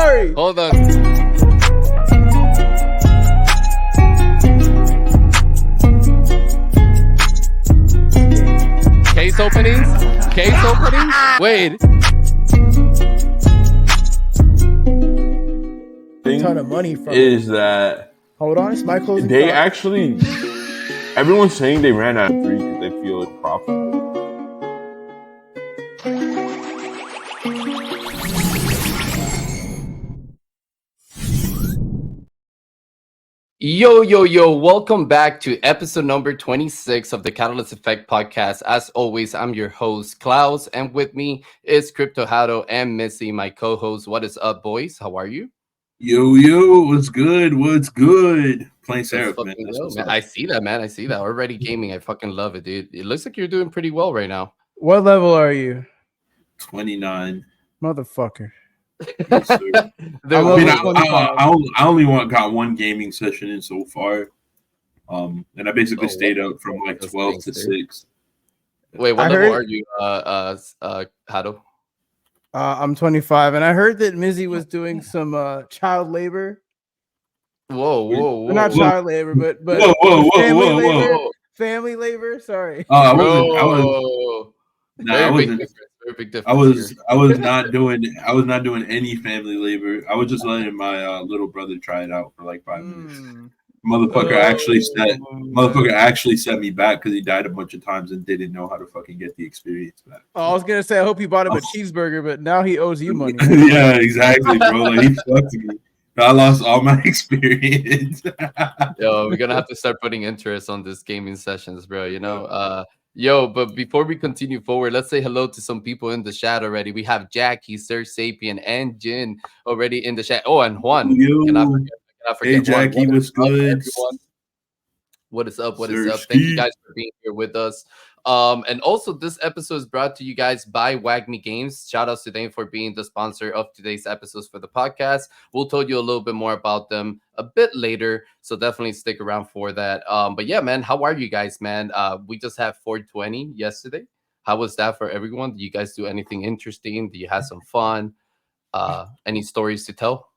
sorry. Hold on. Case openings? Case openings? Wait. A ton of money from is that hold on, it's my closing they thought. actually everyone's saying they ran out of 3 because they feel it's profitable. Yo, welcome back to episode number 26 of the Catalyst Effect podcast. As always, I'm your host, Klaus, and with me is Crypto Hato and Missy, my co-host. What is up, boys? How are you? Yo, what's good? What's good? Playing Seraph, man. That's well, man. I see that, man. I see that. Already gaming. I fucking love it, dude. It looks like you're doing pretty well right now. What level are you? 29. Motherfucker. Yes, sir. I only got one gaming session in so far. And I basically stayed up from like 12 to 6. Wait, what level are you, Hato? I'm 25, and I heard that Mizzy was doing some child labor. Whoa. Well, not child labor, but whoa. Family labor. Sorry. I was not doing any family labor. I was just letting my little brother try it out for like 5 minutes. Motherfucker actually set me back because he died a bunch of times and didn't know how to fucking get the experience back. Oh, I was gonna say I hope you bought him a cheeseburger, but now he owes you money. Yeah, exactly, bro. Like he fucked me. I lost all my experience. Yo, we're gonna have to start putting interest on this gaming sessions, bro. You know, but before we continue forward, let's say hello to some people in the chat already. We have Jackie, Sir Sapien, and Jin already in the chat. Oh, and Juan. Cannot forget hey, Jackie, what's good? What is up? What is up? Thank you guys for being here with us. And also, this episode is brought to you guys by WagMe Games. Shout outs to them for being the sponsor of today's episodes for the podcast. We'll tell you a little bit more about them a bit later, so definitely stick around for that. But yeah, man, how are you guys, man? We just had 420 yesterday. How was that for everyone? Did you guys do anything interesting? Did you have some fun? Any stories to tell?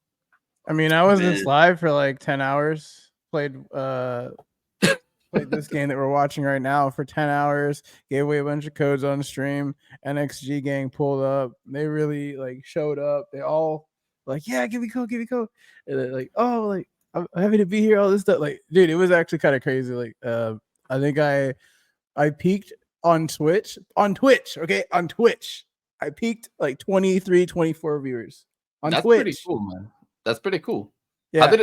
I mean, I was just live for like 10 hours. Played this game that we're watching right now for 10 hours. Gave away a bunch of codes on stream. NXG gang pulled up. They really like showed up. They all like, yeah, give me code. And they're like, oh, like I'm happy to be here. All this stuff. Like, dude, it was actually kind of crazy. Like, I think I peaked on Twitch. Okay, on Twitch. I peaked like 23, 24 viewers on That's Twitch. Pretty cool, man. That's pretty cool. Yeah, I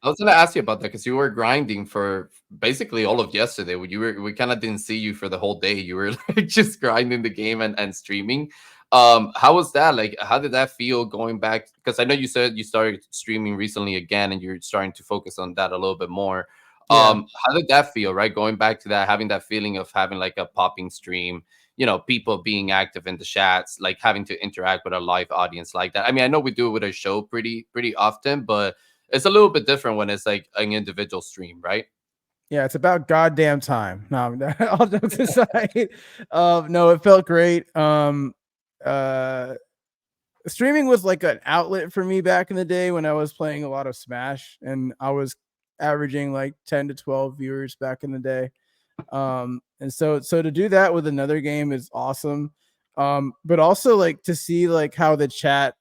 was gonna ask you about that because you were grinding for basically all of yesterday. We kind of didn't see you for the whole day. You were like just grinding the game and streaming. How was that? Like, how did that feel going back? Because I know you said you started streaming recently again, and you're starting to focus on that a little bit more. Yeah. How did that feel? Right, going back to that, having that feeling of having like a popping stream. You know, people being active in the chats, like having to interact with a live audience like that. I mean, I know we do it with a show pretty often, but it's a little bit different when it's like an individual stream, right? Yeah, it's about goddamn time. No, all jokes aside. No, it felt great. Streaming was like an outlet for me back in the day when I was playing a lot of Smash, and I was averaging like 10 to 12 viewers back in the day. And so to do that with another game is awesome. But also like to see like how the chat,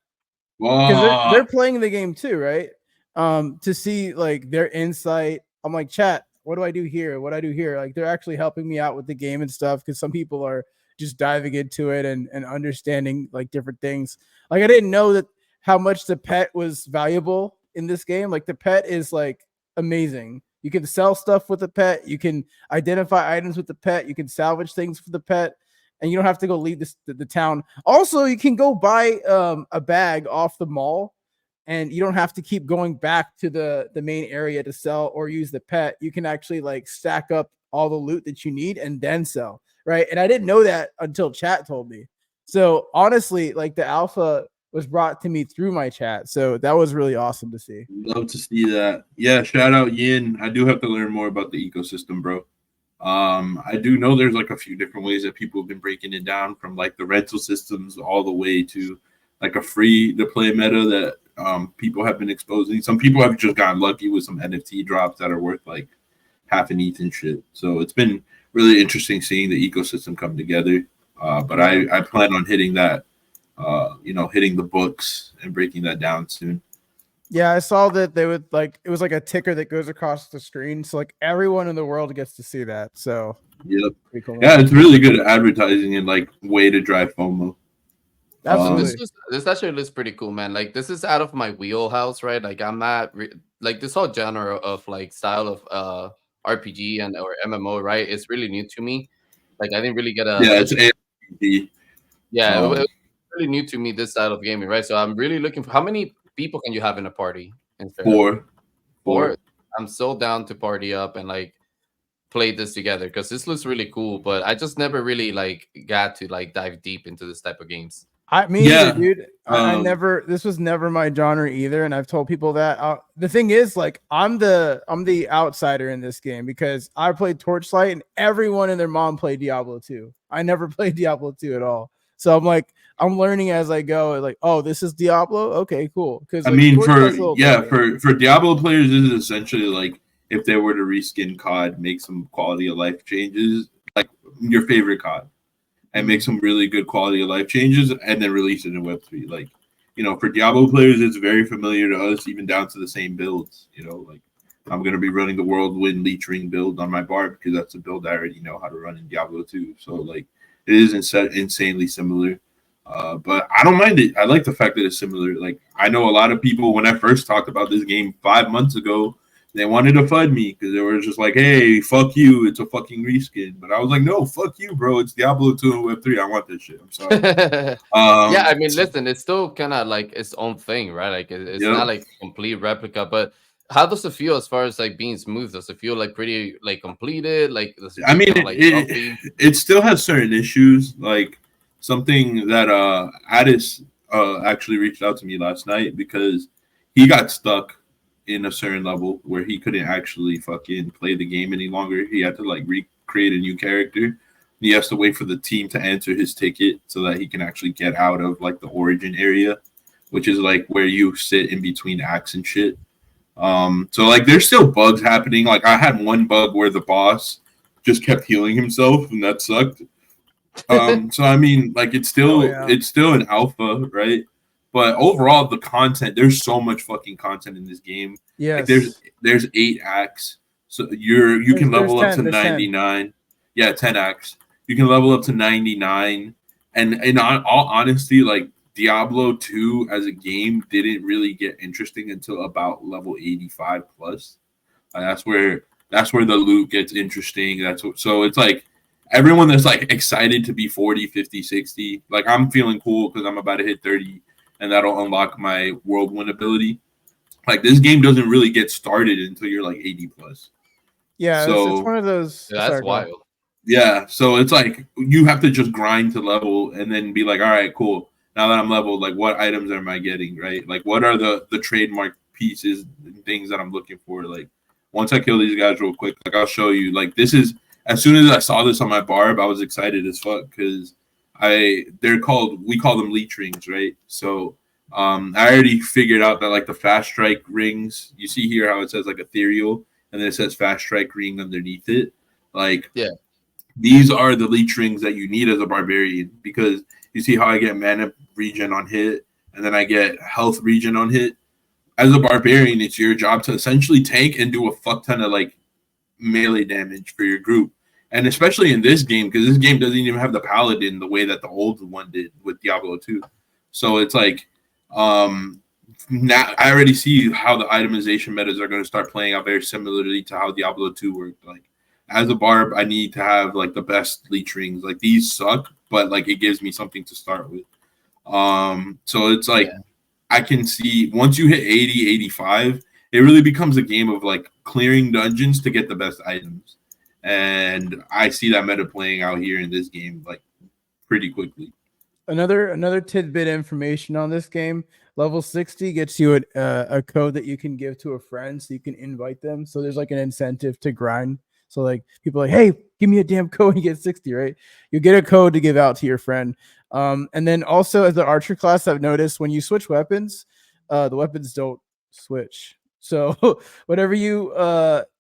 because they're playing the game too, right? To see like their insight. I'm like, chat, what do I do here? Like they're actually helping me out with the game and stuff, because some people are just diving into it and understanding like different things. Like I didn't know that how much the pet was valuable in this game. Like the pet is like amazing. You can sell stuff with the pet. You can identify items with the pet. You can salvage things for the pet, and you don't have to go leave the town. Also, you can go buy a bag off the mall, and you don't have to keep going back to the main area to sell or use the pet. You can actually like stack up all the loot that you need and then sell, right? And I didn't know that until chat told me. So honestly, like the alpha was brought to me through my chat. So that was really awesome to see. Love to see that. Yeah, shout out Yin. I do have to learn more about the ecosystem, bro. I do know there's like a few different ways that people have been breaking it down, from like the rental systems all the way to like a free to play meta that people have been exposing. Some people have just gotten lucky with some NFT drops that are worth like half an ETH and shit. So it's been really interesting seeing the ecosystem come together. But I plan on hitting that, hitting the books and breaking that down soon. Yeah, I saw that they would it was like a ticker that goes across the screen, so like everyone in the world gets to see that. So yep, pretty cool. Yeah, it's really good at advertising and like way to drive FOMO. Absolutely. This actually looks pretty cool, man. Like this is out of my wheelhouse, right? Like I'm not like this whole genre of like style of RPG and or MMO, right? It's really new to me. Like I didn't really get it's ARPG. Yeah, it was really new to me, this style of gaming, right? So I'm really looking for how many people can you have in a party? Four. I'm so down to party up and like play this together because this looks really cool. But I just never really like got to like dive deep into this type of games. Either, dude. I never. This was never my genre either, and I've told people that. The thing is, like, I'm the outsider in this game because I played Torchlight, and everyone and their mom played Diablo 2. I never played Diablo 2 at all, so I'm like, I'm learning as I go. Like, oh, this is Diablo. Okay, cool. Because I mean, for Diablo players, this is essentially like if they were to reskin COD, make some quality of life changes, like your favorite COD. And make some really good quality of life changes and then release it in Web3. Like, for Diablo players, it's very familiar to us, even down to the same builds. Like I'm going to be running the Whirlwind Leech Ring build on my bar because that's a build I already know how to run in Diablo 2. So, like, it is insanely similar. But I don't mind it. I like the fact that it's similar. Like, I know a lot of people, when I first talked about this game 5 months ago, they wanted to FUD me because they were just like, hey, fuck you. It's a fucking reskin. But I was like, no, fuck you, bro. It's Diablo 2 and Web3. I want this shit. I'm sorry. Yeah, I mean, listen, it's still kind of like its own thing, right? Like, it's not like a complete replica. But how does it feel as far as like being smooth? Does it feel like pretty like completed? Like, I mean, it still has certain issues. Like, something that Addis actually reached out to me last night because he got stuck in a certain level where he couldn't actually fucking play the game any longer. He had to like recreate a new character. He has to wait for the team to answer his ticket so that he can actually get out of like the origin area, which is like where you sit in between acts and shit. So like there's still bugs happening. Like I had one bug where the boss just kept healing himself and that sucked. So I mean like it's still an alpha, right? But overall, the content, there's so much fucking content in this game. Yeah, like there's 8 acts, so you can level up to 99. 10. Yeah, 10 acts. You can level up to 99, and in all honesty, like Diablo 2 as a game didn't really get interesting until about level 85 plus. That's where the loot gets interesting. So it's like everyone that's like excited to be 40, 50, 60. Like I'm feeling cool because I'm about to hit 30. And that'll unlock my whirlwind ability. Like this game doesn't really get started until you're like 80 plus. Yeah, so it's one of those. Yeah, that's wild. Yeah, so it's like you have to just grind to level and then be like, all right, cool. Now that I'm leveled, like what items am I getting, right? Like what are the trademark pieces and things that I'm looking for? Like once I kill these guys real quick, like I'll show you. Like this is as soon as I saw this on my barb, I was excited as fuck because we call them leech rings, right? So I already figured out that like the fast strike rings, you see here how it says like ethereal and then it says fast strike ring underneath it. Like these are the leech rings that you need as a barbarian because you see how I get mana regen on hit and then I get health regen on hit. As a barbarian, it's your job to essentially tank and do a fuck ton of like melee damage for your group. And especially in this game, because this game doesn't even have the paladin the way that the old one did with Diablo 2. So it's like, now I already see how the itemization metas are going to start playing out very similarly to how Diablo 2 worked. Like, as a barb, I need to have like the best leech rings. Like these suck, but like it gives me something to start with. So it's like I can see once you hit 80, 85, it really becomes a game of like clearing dungeons to get the best items. And I see that meta playing out here in this game like pretty quickly. Another tidbit information on this game: level 60 gets you a code that you can give to a friend, so you can invite them. So there's like an incentive to grind. So like people are like, hey, give me a damn code and get 60, right? You get a code to give out to your friend. And then also as the archer class, I've noticed when you switch weapons, the weapons don't switch. So whatever you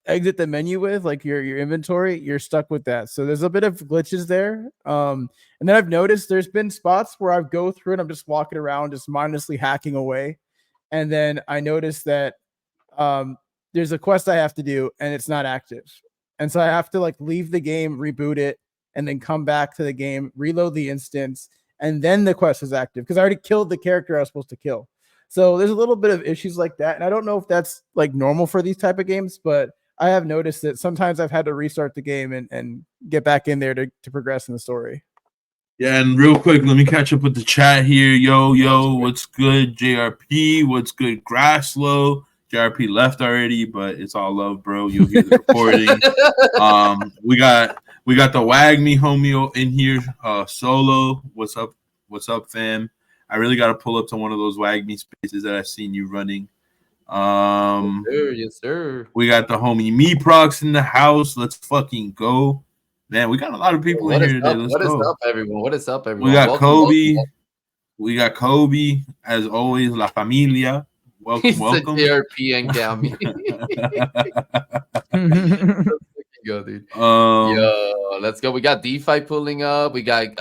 exit the menu with, like your inventory, you're stuck with that. So there's a bit of glitches there. And then I've noticed there's been spots where I go through and I'm just walking around, just mindlessly hacking away. And then I notice that there's a quest I have to do and it's not active. And so I have to like leave the game, reboot it, and then come back to the game, reload the instance, and then the quest is active because I already killed the character I was supposed to kill. So there's a little bit of issues like that. And I don't know if that's like normal for these type of games, but I have noticed that sometimes I've had to restart the game and get back in there to progress in the story. Yeah, and real quick, let me catch up with the chat here. Yo, what's good, JRP? What's good, Grasslow? JRP left already, but it's all love, bro. You'll hear the recording. We got the Wag Me homie in here. Solo, what's up? What's up, fam? I really got to pull up to one of those Wag Me spaces that I've seen you running. Yes, sir. We got the homie Me Prox in the house. Let's fucking go. Man, we got a lot of people in here today. Let's go. What is up, everyone? What is up, everyone? We got Kobe. We got Kobe, as always, La Familia. Welcome. JRP and Gami. Go, dude. Yo, let's go. We got DeFi pulling up. We got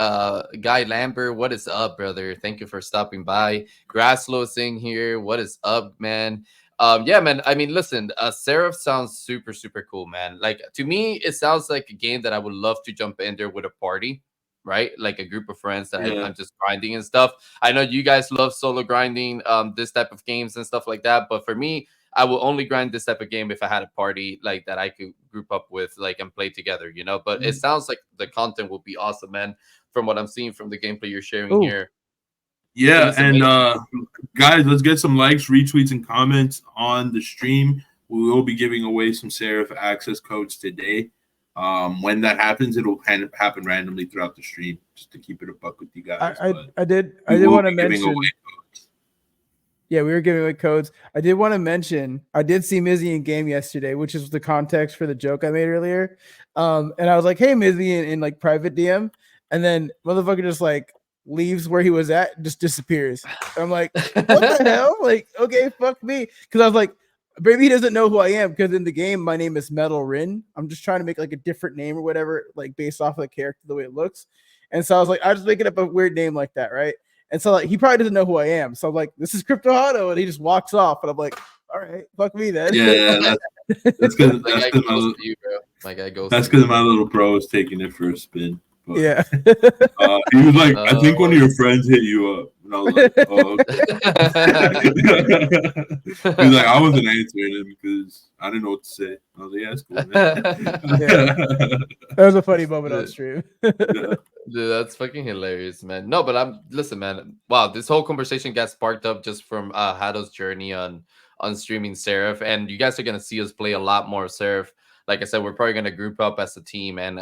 Guy Lambert. What is up, brother? Thank you for stopping by. Grasslow sing here. What is up, man? Yeah, man. I mean, listen, Seraph sounds super, super cool, man. Like, to me, it sounds like a game that I would love to jump in there with a party, right? Like a group of friends that I'm just grinding and stuff. I know you guys love solo grinding, this type of games and stuff like that. But for me, I will only grind this type of game if I had a party like that I could group up with, like, and play together, you know. But it sounds like the content will be awesome, man. From what I'm seeing from the gameplay you're sharing here. Yeah, and guys, let's get some likes, retweets, and comments on the stream. We will be giving away some Seraph access codes today. When that happens, it'll kind of happen randomly throughout the stream, just to keep it a buck with you guys. I did want to mention. Yeah, we were giving away codes. I did want to mention, I did see Mizzy in game yesterday, which is the context for the joke I made earlier. And I was like, hey, Mizzy, in like private DM. And then motherfucker just like leaves where he was at and just disappears. I'm like, what the hell? Like, okay, fuck me. Because I was like, maybe he doesn't know who I am because in the game, my name is Metal Rin. I'm just trying to make like a different name or whatever, like based off of the character, the way it looks. And so I was like, I just making up a weird name like that, right? And so like he probably doesn't know who I am. So I'm like, this is Crypto Auto, and he just walks off. And I'm like, all right, fuck me then. Yeah, that's good. That's because my little bro was taking it for a spin. But, yeah. He was like, I think one of your friends hit you up. And I was like, oh, okay. He was like, I wasn't answering him because I didn't know what to say. I was like, yeah, that's cool, man. Yeah. That was a funny moment on stream. Yeah. Dude, that's fucking hilarious, man. No, but listen, man. Wow, this whole conversation got sparked up just from Hado's journey on streaming Seraph, and you guys are gonna see us play a lot more Seraph. Like I said, we're probably gonna group up as a team and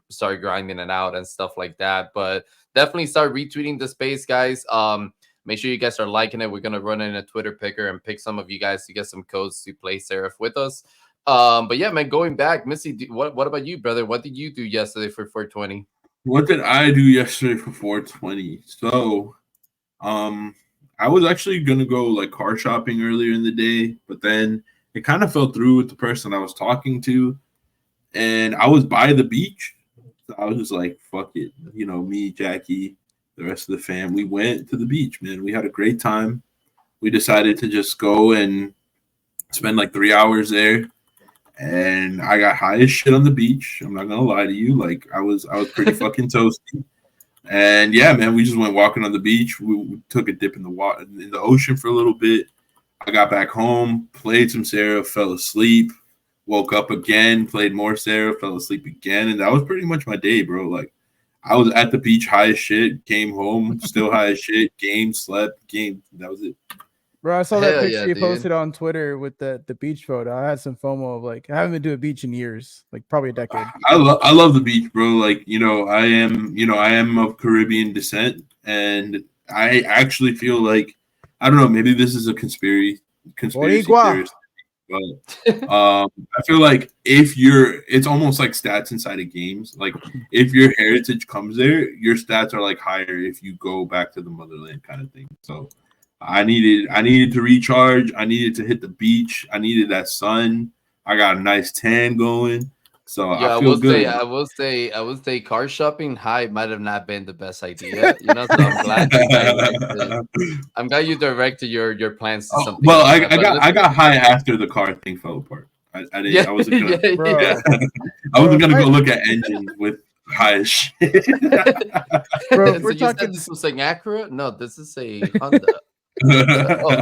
start grinding it out and stuff like that. But definitely start retweeting the space, guys. Make sure you guys are liking it. We're gonna run in a Twitter picker and pick some of you guys to get some codes to play Seraph with us. But yeah, man, going back, Missy, what about you, brother? What did you do yesterday for 420? What did I do yesterday for 420? So, I was actually gonna go like car shopping earlier in the day, but then it kind of fell through with the person I was talking to, and I was by the beach. So I was just like, fuck it. You know, me, Jackie, the rest of the fam, we went to the beach, man. We had a great time. We decided to just go and spend like 3 hours there. And I got high as shit on the beach. I'm not gonna lie to you. Like I was pretty fucking toasty. And yeah, man, we just went walking on the beach. We took a dip in the water in the ocean for a little bit. I got back home, played some Seraph, fell asleep, woke up again, played more Seraph, fell asleep again, and that was pretty much my day, bro. Like I was at the beach high as shit, came home, still high as shit, game, slept, game. That was it. Bro, I saw that picture you posted on Twitter with the beach photo. I had some FOMO of like, I haven't been to a beach in years, like probably a decade. I love the beach, bro. Like, I am of Caribbean descent, and I actually feel like, I don't know, maybe this is a conspiracy theorist, but I feel like it's almost like stats inside of games. Like if your heritage comes there, your stats are like higher if you go back to the motherland kind of thing. So I needed to recharge. I needed to hit the beach. I needed that sun. I got a nice tan going. So Yeah, I feel good. I will say, car shopping high might have not been the best idea, you know. So I'm glad you directed. I'm glad you directed your plans to something Well, else, man. But I listen, got high after the car thing fell apart. I didn't. yeah, I wasn't gonna. yeah, Bro, yeah. I wasn't gonna if go look at engines with high as shit. bro, if So we're you said talking, this was an Acura? No, this is a Honda. Oh,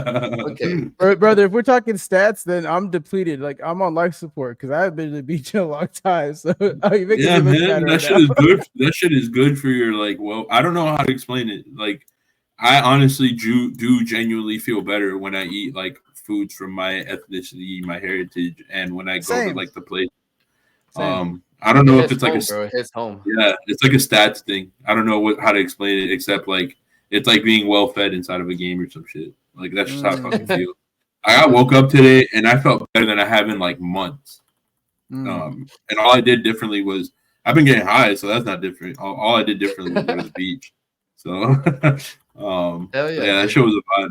okay. brother, if we're talking stats, then I'm depleted. Like I'm on life support because I haven't been to the beach in a long time. So you're making Yeah, me look man, bad that right shit now. is good. That shit is good for your like. Well, I don't know how to explain it. Like, I honestly do genuinely feel better when I eat like foods from my ethnicity, my heritage, and when I go to Same, like the place. same. I don't It know if hits it's like a home, bro. It hits home. yeah, it's like a stats thing. I don't know how to explain it except like it's like being well fed inside of a game or some shit. Like that's just how I fucking Mm, feel. I woke up today and I felt better than I have in like months. mm. And all I did differently was I've been getting high, so that's not different. All I did differently was go to the beach. So, Hell yeah, yeah, that dude. shit was a vibe.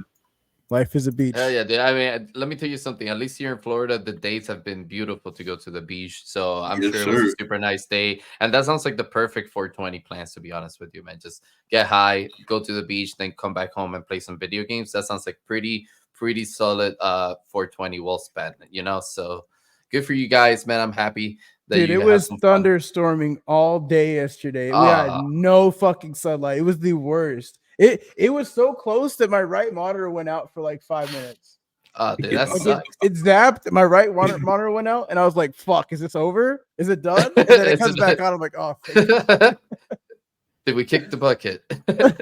Life is a beach. Hell yeah, dude. I mean, let me tell you something. At least here in Florida, the days have been beautiful to go to the beach. So I'm Yes, sure it was a sir. super nice day. And that sounds like the perfect 420 plans, to be honest with you, man. Just get high, go to the beach, then come back home and play some video games. That sounds like pretty solid 420 well spent, you know. So good for you guys, man. I'm happy that Dude, it you have was some fun. thunderstorming all day yesterday. We had Ah, no fucking sunlight. It was the worst. It was so close that my right monitor went out for like 5 minutes. dude, that Like sucks. it zapped. My right monitor went out, and I was like, "Fuck, is this over? Is it done?" And then it It's comes back a- on. I'm like, "Oh, thank Did we kick the bucket? God."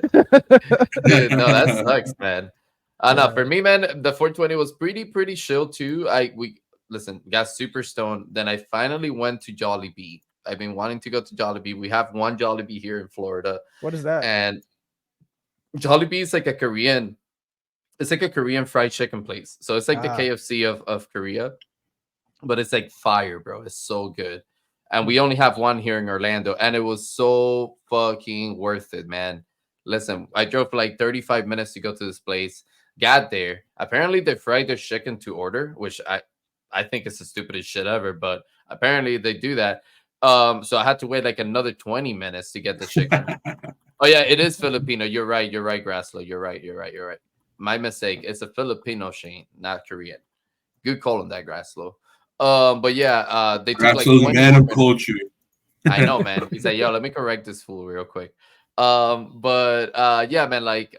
Dude, no, that sucks, man. No, Yeah. for me, man, the 420 was pretty chill too. We listen, got super stoned. Then I finally went to Jollibee. I've been wanting to go to Jollibee. We have one Jollibee here in Florida, What is that? and Jollibee is like a Korean. It's like a Korean fried chicken place. So it's like the Ah, KFC of Korea, but it's like fire, bro. It's so good. And we only have one here in Orlando, and it was so fucking worth it, man. Listen, I drove for like 35 minutes to go to this place. Got there. Apparently, they fried their chicken to order, which I think is the stupidest shit ever, but apparently they do that. So I had to wait like another 20 minutes to get the chicken. Oh yeah, it is Filipino. You're right. You're right, Grasslo. You're right. My mistake. It's a Filipino chain, not Korean. Good call on that, Grasslow. But yeah, they took like Rapso's 20 man more of minutes. culture. I know, man. He's like, yo, let me correct this fool real quick. But yeah, man, like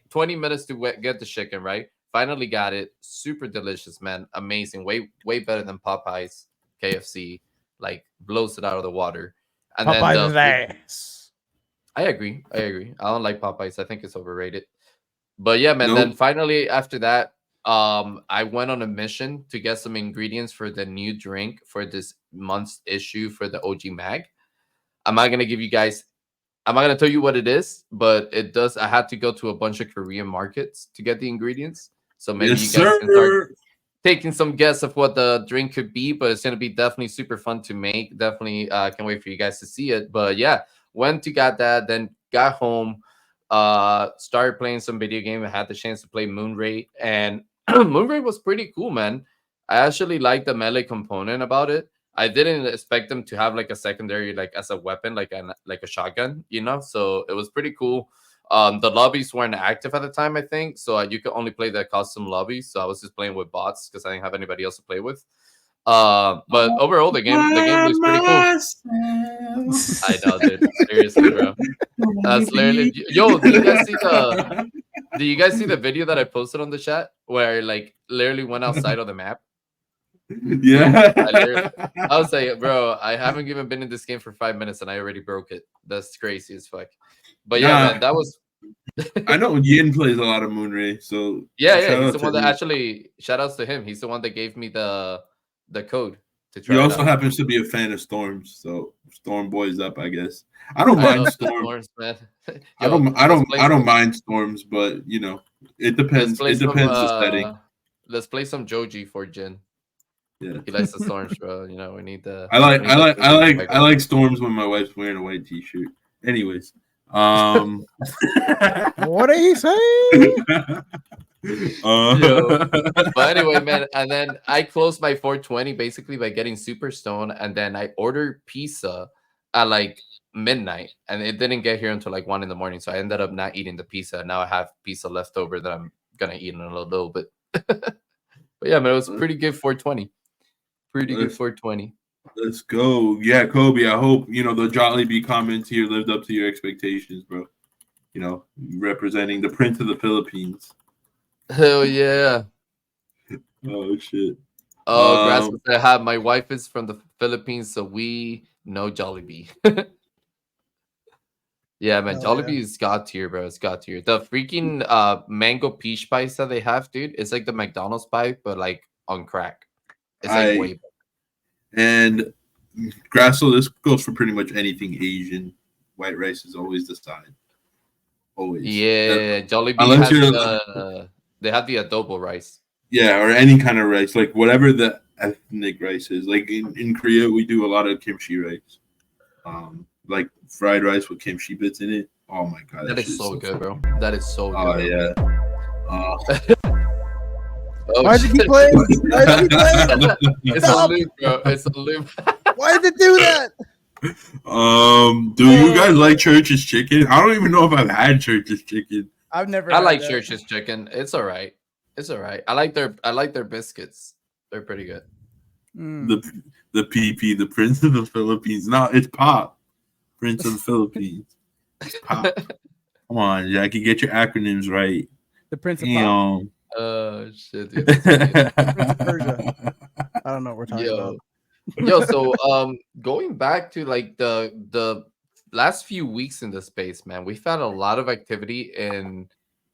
20 minutes to get the chicken, right? Finally got it. Super delicious, man. Amazing. Way better than Popeyes, KFC. Like blows it out of the water. And then Popeye's the his food. ass. I agree. I don't like Popeyes. I think it's overrated. But yeah, man. Then Nope. finally after that, I went on a mission to get some ingredients for the new drink for this month's issue for the OG Mag. I'm not gonna give you guys. I'm not gonna tell you what it is, but it does. I had to go to a bunch of Korean markets to get the ingredients. So maybe Yes, you guys can start sir. taking some guess of what the drink could be, but it's gonna be definitely super fun to make. Definitely can't wait for you guys to see it. But yeah, went to got that, then got home, started playing some video game. I had the chance to play Moonray, and Moonray was pretty cool, man. I actually like the melee component about it. I didn't expect them to have like a secondary, like as a weapon, like a shotgun, you know. So it was pretty cool. The lobbies weren't active at the time, I think, so you could only play the custom lobbies. So I was just playing with bots because I didn't have anybody else to play with. But overall, the game looks pretty cool. I know, dude. Seriously, bro. That's literally. Yo, do you guys see the video that I posted on the chat where I like literally went outside of the map? Yeah. I was like, bro, I haven't even been in this game for 5 minutes and I already broke it. That's crazy as fuck. But yeah, man, that was. I know Yin plays a lot of Moonray, so Yeah, shout he's out the to one that him. actually. Shout outs to him. He's the one that gave me the code to He try it also out. happens to be a fan of Storms, so Storm boys up, I guess. I don't I mind love the Storm. Storms, man. I Yo, don't I let's don't play I don't some. mind Storms, but you know, it Let's depends. play It some. depends the setting. Let's play some Joji for Jin. Yeah. He likes the Storms, bro. You know, we need the. I like We I need that like I Joji like I swagger. like Storms when my wife's wearing a white t-shirt. Anyways, What are you saying? But anyway, man, and then I closed my 420 basically by getting super stoned, and then I ordered pizza at like midnight, and it didn't get here until like 1 in the morning. So I ended up not eating the pizza. Now I have pizza left over that I'm gonna eat in a little bit. But yeah, man, it was pretty good 420. Pretty good 420. Let's go. Yeah, Kobe, I hope, the Jollibee comments here lived up to your expectations, bro. Representing the Prince of the Philippines. Hell yeah. Oh, shit. Oh, Grass said, "Hi, my wife is from the Philippines, so we know Jollibee." Yeah, man, Jollibee is god tier, bro. It's god tier. The freaking mango peach pies that they have, dude, it's like the McDonald's pie, but like on crack. It's like way better. And Grassel, this goes for pretty much anything Asian. White rice is always the side. Always. Yeah, Jollibee has they have the adobo rice. Yeah, or any kind of rice, like whatever the ethnic rice is. Like in Korea, we do a lot of kimchi rice. Like fried rice with kimchi bits in it. Oh my god, that is so good, bro. That is so good. Oh yeah. Why did he play? It's a loop, bro. It's a loop. Why did it do that? Do you guys like Church's chicken? I don't even know if I've had Church's chicken. I've never. I like Church's chicken. It's all right. It's all right. I like their biscuits. They're pretty good. The PP, the Prince of the Philippines. No, it's Pop. Prince of the Philippines. It's Pop. Come on, Jackie, get your acronyms right. The Prince of Pop. Shit, dude. Persia. I don't know what we're talking about. So going back to like the last few weeks in the space, man, we've had a lot of activity in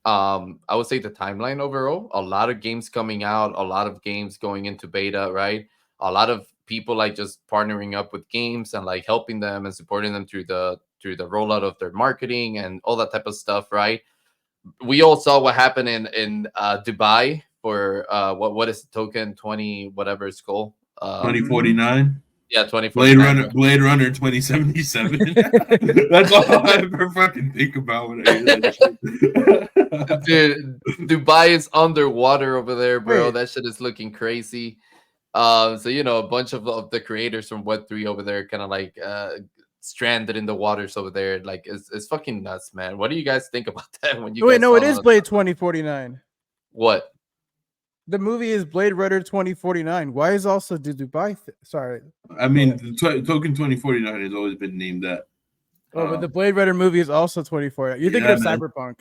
I would say the timeline overall. A lot of games coming out, a lot of games going into beta, right? A lot of people like just partnering up with games and like helping them and supporting them through the rollout of their marketing and all that type of stuff, right? We all saw what happened in Dubai for what is the token 20 whatever it's called 2049. Yeah, 2049. Blade Runner 2077. That's all I ever fucking think about when I hear that shit. Dude, Dubai is underwater over there, bro. That shit is looking crazy. So a bunch of the creators from Web3 over there kind of like stranded in the waters over there. Like it's fucking nuts, man. What do you guys think about that? When you it is Blade 2049. What? The movie is Blade Runner 2049. Why is also the Dubai? Sorry. I mean, the token 2049 has always been named that. Oh, but the Blade Runner movie is also 2049. You're thinking of Cyberpunk.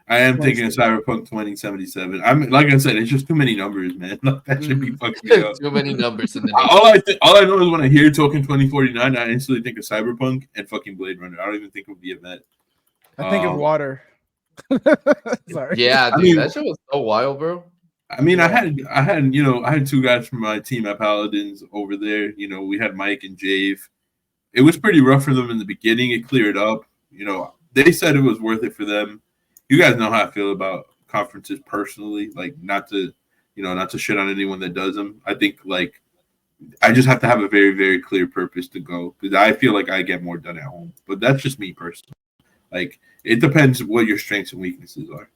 I am thinking of Cyberpunk 2077. I'm like I said, it's just too many numbers, man. That should be fucking me up. Too many numbers in the all I know is when I hear token 2049, I instantly think of Cyberpunk and fucking Blade Runner. I don't even think of the event. I think of water. Sorry. Yeah, dude, that shit was so wild, bro. I mean, I had two guys from my team at Paladins over there. We had Mike and Jave. It was pretty rough for them in the beginning. It cleared up. They said it was worth it for them. You guys know how I feel about conferences personally. Like, not to shit on anyone that does them. I think like I just have to have a very, very clear purpose to go because I feel like I get more done at home. But that's just me personally. Like, it depends what your strengths and weaknesses are.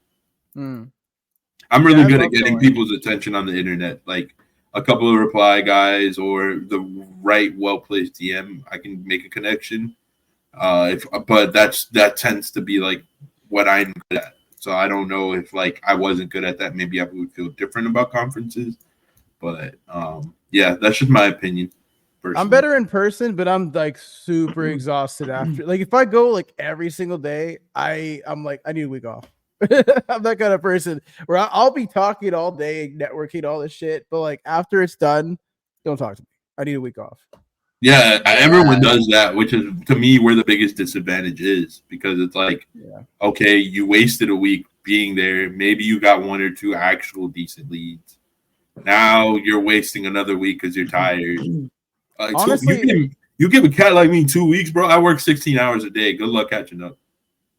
I'm really good at getting people's attention on the internet. Like a couple of reply guys or the right, well-placed DM, I can make a connection. But that tends to be like what I'm good at. So I don't know if like I wasn't good at that. Maybe I would feel different about conferences. But yeah, that's just my opinion. Personally. I'm better in person, but I'm like super exhausted after. Like if I go like every single day, I'm like I need a week off. I'm that kind of person where I'll be talking all day, networking, all this shit, but like after it's done, don't talk to me. I need a week off. Yeah, everyone does that, which is to me where the biggest disadvantage is because it's like, okay, you wasted a week being there. Maybe you got one or two actual decent leads. Now you're wasting another week because you're tired. Honestly, you give a cat like me 2 weeks, bro. I work 16 hours a day. Good luck catching up.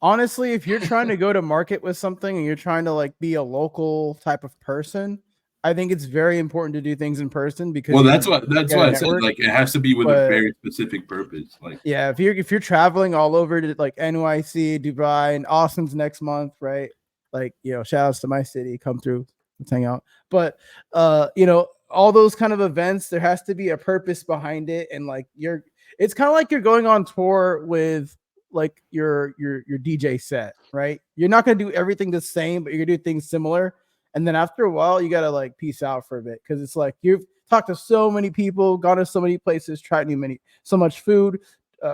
Honestly, if you're trying to go to market with something and you're trying to like be a local type of person, I think it's very important to do things in person because well, that's why I said network. like it has to be with a very specific purpose. Like, yeah, if you're traveling all over to like NYC, Dubai, and Austin's next month, right? Like, you know, shout outs to my city, come through, let's hang out. But you know, all those kind of events, there has to be a purpose behind it, and like it's kind of like you're going on tour with like your DJ set, right? You're not gonna do everything the same, but you're gonna do things similar. And then after a while, you gotta like peace out for a bit because it's like you've talked to so many people, gone to so many places, tried so much food,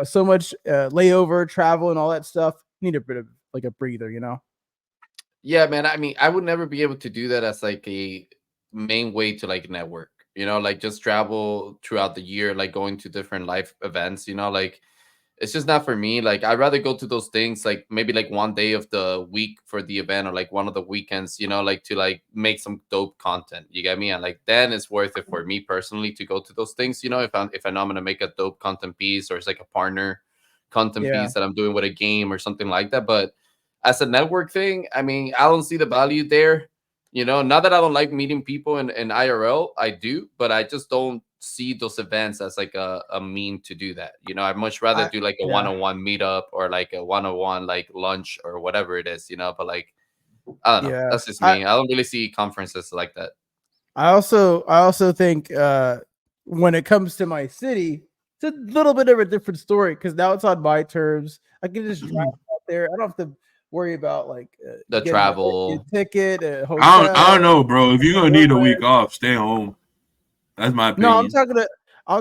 so much layover, travel, and all that stuff. You need a bit of like a breather, you know? Yeah, man. I mean, I would never be able to do that as like a main way to like network, you know, like just travel throughout the year, like going to different life events, you know, like it's just not for me. Like I'd rather go to those things like maybe like one day of the week for the event or like one of the weekends, you know, like to like make some dope content. You get me? And like then it's worth it for me personally to go to those things, you know, if I know I'm gonna make a dope content piece or it's like a partner content piece that I'm doing with a game or something like that. But as a network thing, I mean, I don't see the value there. You know, not that I don't like meeting people in IRL, I do, but I just don't see those events as like a mean to do that. You know, I'd much rather do like a one-on-one meetup or like a one-on-one like lunch or whatever it is, you know. But like, I don't know. That's just me. I don't really see conferences like that. I also think when it comes to my city, it's a little bit of a different story because now it's on my terms. I can just drive out there. I don't have to worry about like the travel a ticket, a hotel. I don't know, bro. If you're gonna need a week off, stay home. That's my opinion. No, I'm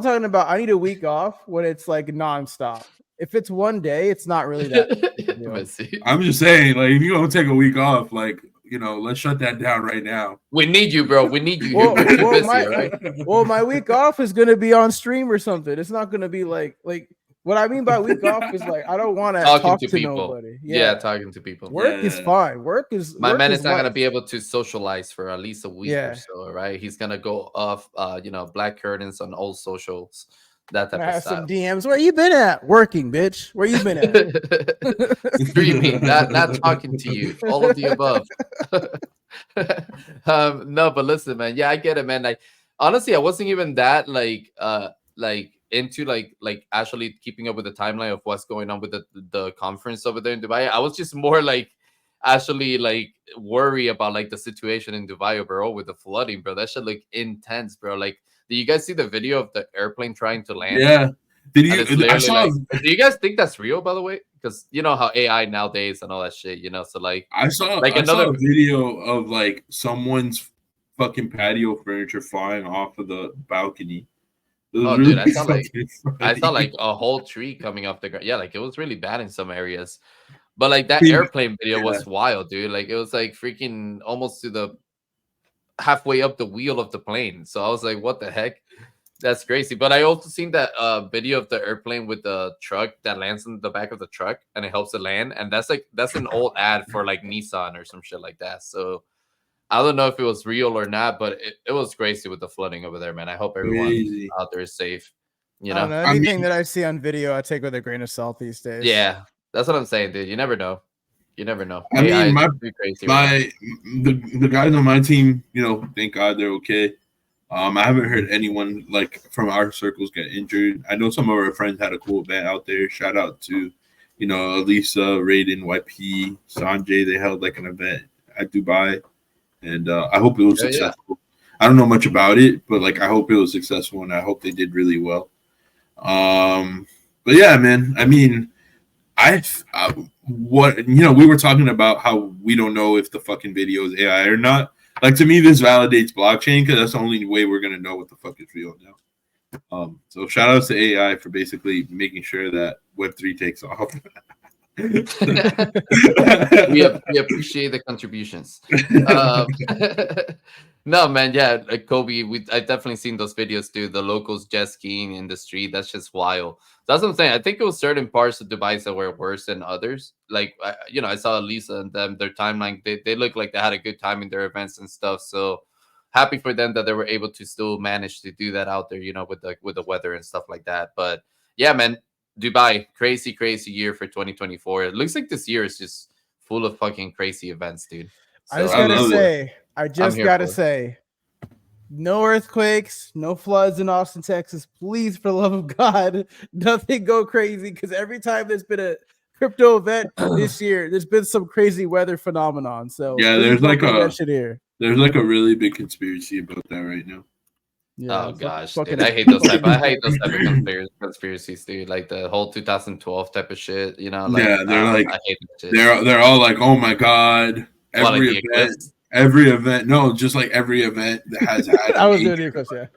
talking about I need a week off when it's like nonstop. If it's one day, it's not really that. I'm just saying, like, if you're gonna take a week off, like, you know, let's shut that down right now. We need you, bro. We need you. We're too busy, right? My week off is gonna be on stream or something. It's not gonna be like what I mean by week off is like I don't want to talk to people. Nobody. Yeah, talking to people. Work is fine. My man is not life. gonna be able to socialize for at least a week or so, right? He's gonna go off you know, black curtains on all socials. That type of stuff. Some DMs. Where you been at? Working, bitch. Where you been at? Streaming, not talking to you. All of the above. No, but listen, man. Yeah, I get it, man. Like honestly, I wasn't even that like into like actually keeping up with the timeline of what's going on with the conference over there in Dubai. I was just more like actually like worry about like the situation in Dubai, bro, with the flooding, bro. That shit look intense, bro. Like, do you guys see the video of the airplane trying to land? Yeah. Did you? I saw. Do you guys think that's real, by the way? Because you know how AI nowadays and all that shit, you know. So like, I saw a video of like someone's fucking patio furniture flying off of the balcony. Oh, really, dude, I saw like a whole tree coming off the ground. Yeah, like it was really bad in some areas. But like that airplane video was wild, dude. Like it was like freaking almost to the halfway up the wheel of the plane. So I was like, what the heck? That's crazy. But I also seen that video of the airplane with the truck that lands in the back of the truck and it helps it land. And that's an old ad for like Nissan or some shit like that. So I don't know if it was real or not, but it was crazy with the flooding over there, man. I hope everyone out there is safe. You know, anything that I see on video, I take with a grain of salt these days. Yeah, that's what I'm saying, dude. You never know. You never know. I mean, the guys on my team, you know, thank God they're okay. I haven't heard anyone like from our circles get injured. I know some of our friends had a cool event out there. Shout out to, you know, Elisa, Raiden, YP, Sanjay. They held like an event at Dubai, and I hope it was successful. Yeah. I don't know much about it, but like I hope it was successful, and I hope they did really well. But yeah, man. I mean, what you know, we were talking about how we don't know if the fucking video is AI or not. Like to me, this validates blockchain because that's the only way we're gonna know what the fuck is real now. So shout out to AI for basically making sure that Web3 takes off. we appreciate the contributions. No, man, yeah, like Kobe, I've definitely seen those videos too. The locals jet skiing in the street, that's just wild. That's what I'm saying. I think it was certain parts of Dubai that were worse than others. Like, you know, I saw Lisa and them, their timeline. They look like they had a good time in their events and stuff. So happy for them that they were able to still manage to do that out there, you know, with the weather and stuff like that. But yeah, man, Dubai, crazy year for 2024. It looks like this year is just full of fucking crazy events, dude. So, I just gotta say, No earthquakes, no floods in Austin, Texas. Please, for the love of God, nothing go crazy. Because every time there's been a crypto event this year, there's been some crazy weather phenomenon. So Yeah, please there's don't like bring a that shit here. there's like a really big conspiracy about that right now. Yeah, Oh gosh, fucking- dude, I hate those type. I hate those type of conspiracies, dude. Like the whole 2012 type of shit. You know, like Yeah, they're like I hate that shit. they're all like, oh my god, What, like every the event, eclipse? every event. No, just like every event that has had. I was doing the eclipse, yeah.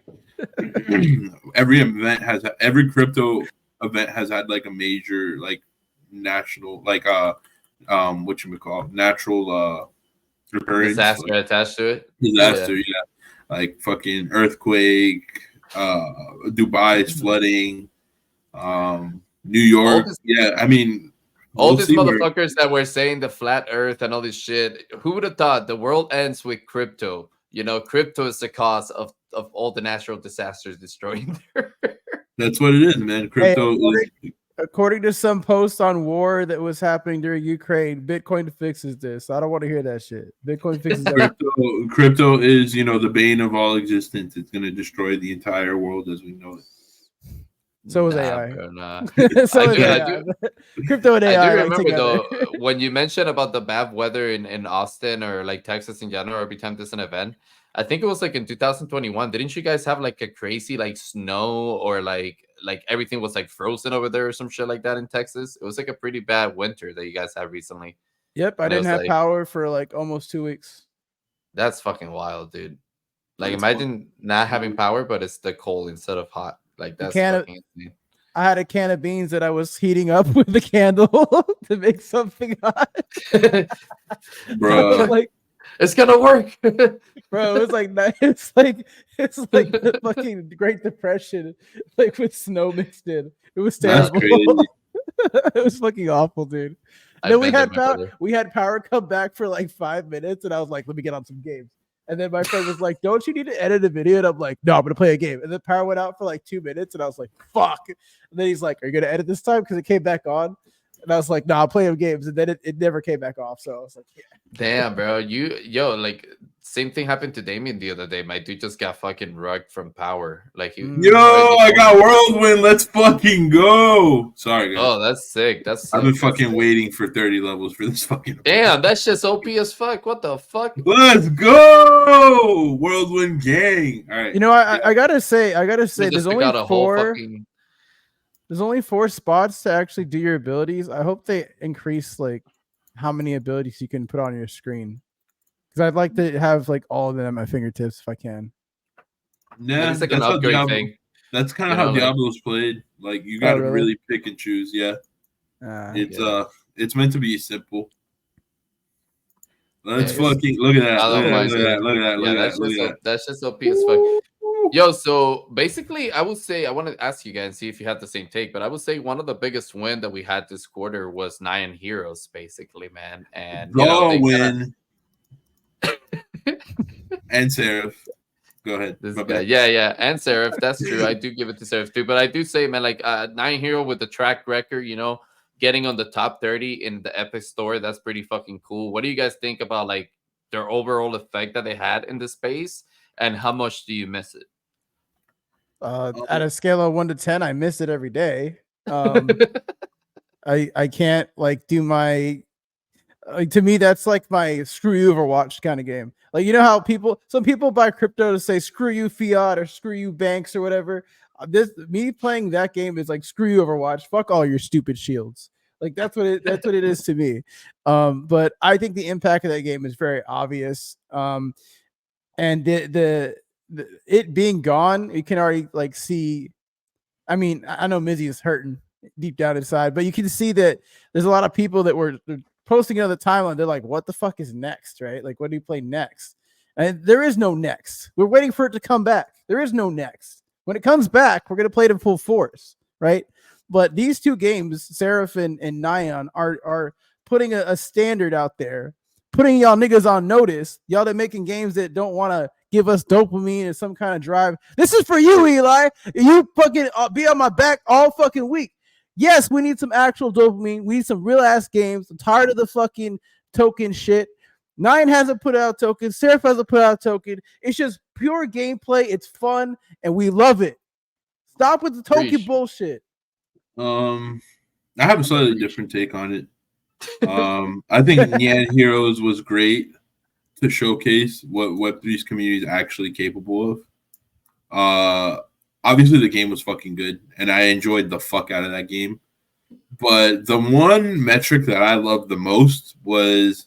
Every crypto event has had like a major like national like what you would call natural occurrence, Disaster like, attached to it. disaster, yeah. Like fucking earthquake, Dubai's flooding, New York. Yeah, I mean, All we'll these see where- motherfuckers that were saying the flat earth and all this shit. Who would have thought the world ends with crypto? You know, crypto is the cause of all the natural disasters destroying the earth. That's what it is, man. Crypto is According to some post on war that was happening during Ukraine, Bitcoin fixes this. I don't want to hear that shit. Bitcoin fixes everything. crypto is, you know, the bane of all existence. It's gonna destroy the entire world as we know it. So is Nah, AI. bro, nah. So I is do- I AI. Crypto and I AI. do like remember together. though when you mentioned about the bad weather in Austin or like Texas in general every time there's an event. I think it was like in 2021. Didn't you guys have like a crazy like snow or like everything was like frozen over there or some shit like that in Texas? It was like a pretty bad winter that you guys had recently. Yep, I And it didn't was have like- power for like almost 2 weeks. That's fucking wild, dude. Like That's imagine not having power, but it's the cold instead of hot. Like that's can't- fucking insane. I had a can of beans that I was heating up with the candle to make something hot. Bro. Like, It's gonna work. bro, it was like it's like the fucking Great Depression, like with snow mixed in. It was That's terrible. crazy. It was fucking awful, dude. I've No, we been there, had my power. brother. We had power come back for like 5 minutes, and I was like, "Let me get on some games." And then my friend was like, "Don't you need to edit a video?" And I'm like, "No, I'm gonna play a game." And then power went out for like 2 minutes, and I was like, "Fuck!" And then he's like, "Are you gonna edit this time?" Because it came back on, and I was like, "No, I'll play games." And then it never came back off. So I was like, "Yeah." Damn, bro. Like same thing happened to Damien the other day. My dude just got fucking rugged from power. Like he Yo, I got whirlwind. Let's fucking go. Sorry, guys. Oh, that's sick. That's sick. I've been That's fucking sick. waiting for 30 levels for this fucking. Damn, that shit's OP as fuck. What the fuck? Let's go, whirlwind gang. All right. You know, I gotta say, They there's just took only out a whole four. fucking There's only 4 spots to actually do your abilities. I hope they increase like how many abilities you can put on your screen. Because I'd like to have like all of them at my fingertips if I can. Nah, it's like an that's how upgrade Diablo- thing. That's kind You of how know, like- Diablo's played. Like you got to really? really pick and choose. Yeah, it's Yeah. it's meant to be simple. Let's Yeah, it's- fucking look at that. I Look don't at that. mind Look at that. it. Look at that. Yeah, Look at that's that. Look just at that. that's just OP as fuck. Yo, so basically, I would say I want to ask you guys, see if you had the same take, but I would say one of the biggest win that we had this quarter was Nyan Heroes, basically, man. And you know, they kinda- Win. And Seraph. Go ahead. This My guy, bad. yeah, and Seraph. That's true. I do give it to Seraph too, but I do say, man, like Nyan Hero with the track record, you know, getting on the top 30 in the Epic Store. That's pretty fucking cool. What do you guys think about like their overall effect that they had in the space, and how much do you miss it? At a scale of 1 to 10, I miss it every day. I can't like do my to me that's like my screw you Overwatch kind of game. Like you know how some people buy crypto to say screw you fiat or screw you banks or whatever. Me playing that game is like screw you Overwatch. Fuck all your stupid shields. Like that's what it is to me. But I think the impact of that game is very obvious. And the it being gone, you can already like see. I mean, I know Mizzy is hurting deep down inside, but you can see that there's a lot of people that were posting it on the timeline. They're like, "What the fuck is next?" Right? Like, what do you play next? And there is no next. We're waiting for it to come back. There is no next. When it comes back, we're gonna play it in full force, right? But these 2 games, Seraph and Nyan, are putting a standard out there, putting y'all niggas on notice. Y'all that making games that don't want to give us dopamine and some kind of drive. This is for you, Eli. You fucking be on my back all fucking week. Yes, we need some actual dopamine. We need some real ass games. I'm tired of the fucking token shit. Nyan hasn't put out token. Seraph hasn't put out token. It's just pure gameplay. It's fun, and we love it. Stop with the token bullshit. I have a slightly different take on it. I think Nyan Heroes was great to showcase what Web3's community is actually capable of. Obviously, the game was fucking good, and I enjoyed the fuck out of that game. But the one metric that I loved the most was,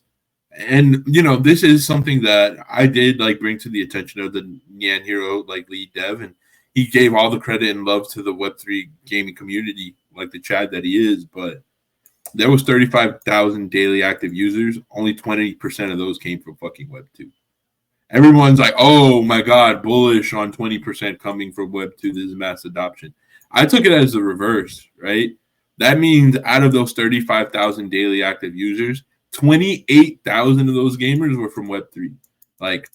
and this is something that I did like bring to the attention of the Nyan Hero like lead dev, and he gave all the credit and love to the Web3 gaming community, like the Chad that he is. But there was 35,000 daily active users. Only 20% of those came from fucking Web2. Everyone's like, oh my God, bullish on 20% coming from Web2. This is mass adoption. I took it as the reverse, right? That means out of those 35,000 daily active users, 28,000 of those gamers were from Web3. Like,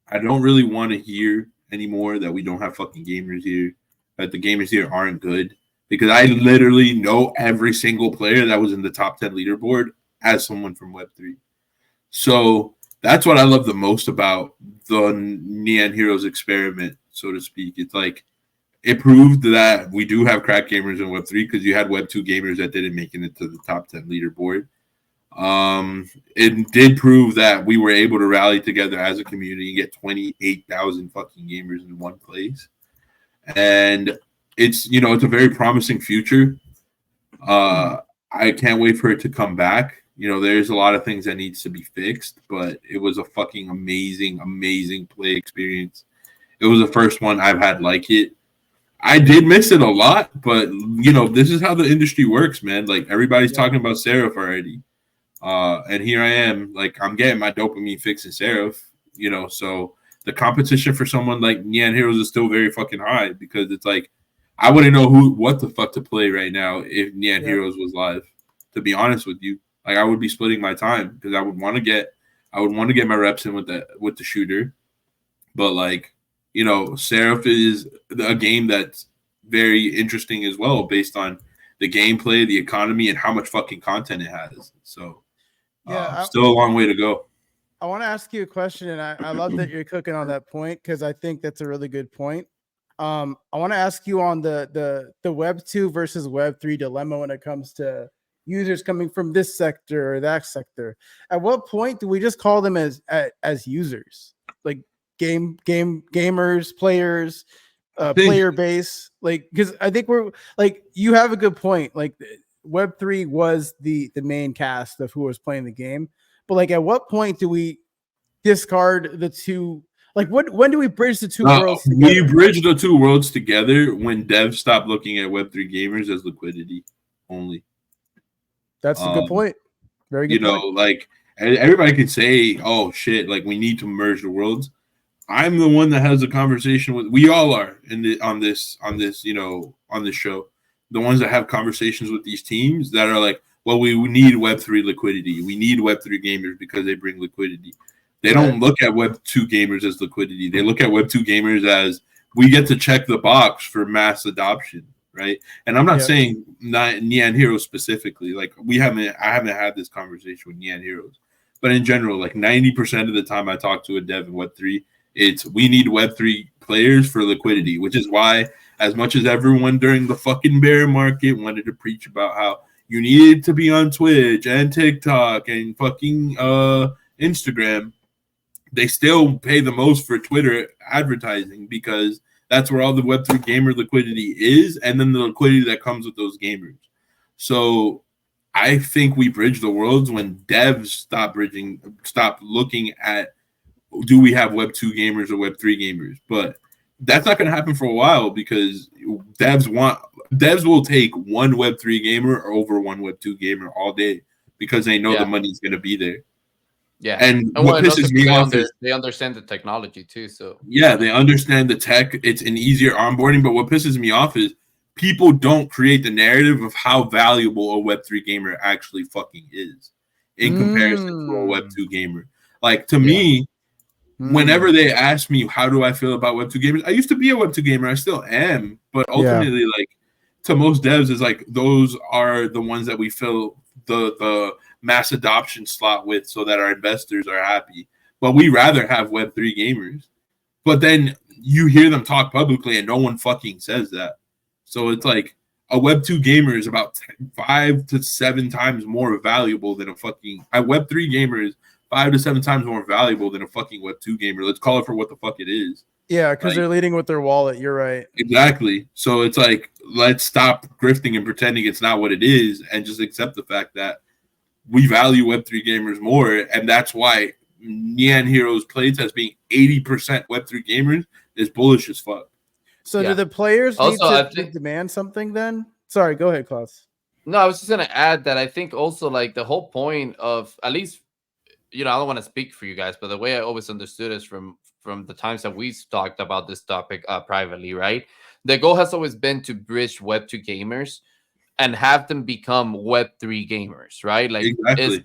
I don't really want to hear anymore that we don't have fucking gamers here, that the gamers here aren't good, because I literally know every single player that was in the top 10 leaderboard as someone from Web3. So that's what I love the most about the Nyan Heroes experiment, so to speak. It's like it proved that we do have crack gamers in Web3 because you had Web2 gamers that didn't make it into the top 10 leaderboard. It did prove that we were able to rally together as a community and get 28,000 fucking gamers in one place. And it's a very promising future. I can't wait for it to come back. There's a lot of things that needs to be fixed, but it was a fucking amazing play experience. It was the first one I've had like it. I did miss it a lot, but this is how the industry works, man. Like everybody's talking about Seraph already. And here I am, like I'm getting my dopamine fix in Seraph, so the competition for someone like Nyan Heroes is still very fucking high because it's like I wouldn't know what the fuck to play right now if Nyan Heroes was live, to be honest with you. Like I would be splitting my time because I would want to get my reps in with the shooter. But like, Seraph is a game that's very interesting as well based on the gameplay, the economy, and how much fucking content it has. So still a long way to go. I want to ask you a question, and I love that you're cooking on that point because I think that's a really good point. I want to ask you on the Web 2 versus Web 3 dilemma when it comes to users coming from this sector or that sector. At what point do we just call them as users, like gamers, players, player base? Like, because I think we're like, you have a good point. Like Web3 was the main cast of who was playing the game, but like at what point do we discard the two? Like when do we bridge the two worlds together? We bridge the two worlds together when devs stop looking at Web3 gamers as liquidity only. That's a good point. Very good point. Like everybody can say, oh shit, like we need to merge the worlds. I'm the one that has a conversation with, we all are on this show. The ones that have conversations with these teams that are like, well, we need Web3 liquidity. We need Web3 gamers because they bring liquidity. They don't look at Web2 gamers as liquidity. They look at Web2 gamers as we get to check the box for mass adoption, right? And I'm not saying Nyan Heroes specifically. Like I haven't had this conversation with Nyan Heroes, but in general, like 90% of the time I talk to a dev in Web3, it's we need Web3 players for liquidity, which is why as much as everyone during the fucking bear market wanted to preach about how you needed to be on Twitch and TikTok and fucking Instagram, they still pay the most for Twitter advertising because that's where all the Web3 gamer liquidity is, and then the liquidity that comes with those gamers. So I think we bridge the worlds when devs stop looking at do we have Web2 gamers or Web3 gamers. But that's not going to happen for a while because devs will take one Web3 gamer over one Web2 gamer all day because they know the money's going to be there. Yeah, and what pisses me off is they understand the technology too. So they understand the tech. It's an easier onboarding. But what pisses me off is people don't create the narrative of how valuable a Web3 gamer actually fucking is in comparison to a Web2 gamer. Like to me, whenever they ask me how do I feel about Web2 gamers, I used to be a Web2 gamer. I still am, but ultimately, like to most devs, is like those are the ones that we feel the mass adoption slot with so that our investors are happy. But we rather have Web3 gamers. But then you hear them talk publicly and no one fucking says that. So it's like a Web2 gamer is about 5 to 7 times more valuable than a Web3 gamer is 5 to 7 times more valuable than a fucking Web2 gamer. Let's call it for what the fuck it is. Yeah, because they're leading with their wallet. You're right. Exactly. So it's like, let's stop grifting and pretending it's not what it is and just accept the fact that we value Web3 gamers more. And that's why Nyan Heroes playtest being 80% Web3 gamers is bullish as fuck. So do the players need to demand something then? Sorry, go ahead, Klaus. No, I was just going to add that I think also like the whole point of, at least, I don't want to speak for you guys, but the way I always understood is from the times that we talked about this topic privately, right? The goal has always been to bridge Web2 gamers and have them become Web3 gamers, right? Like, exactly.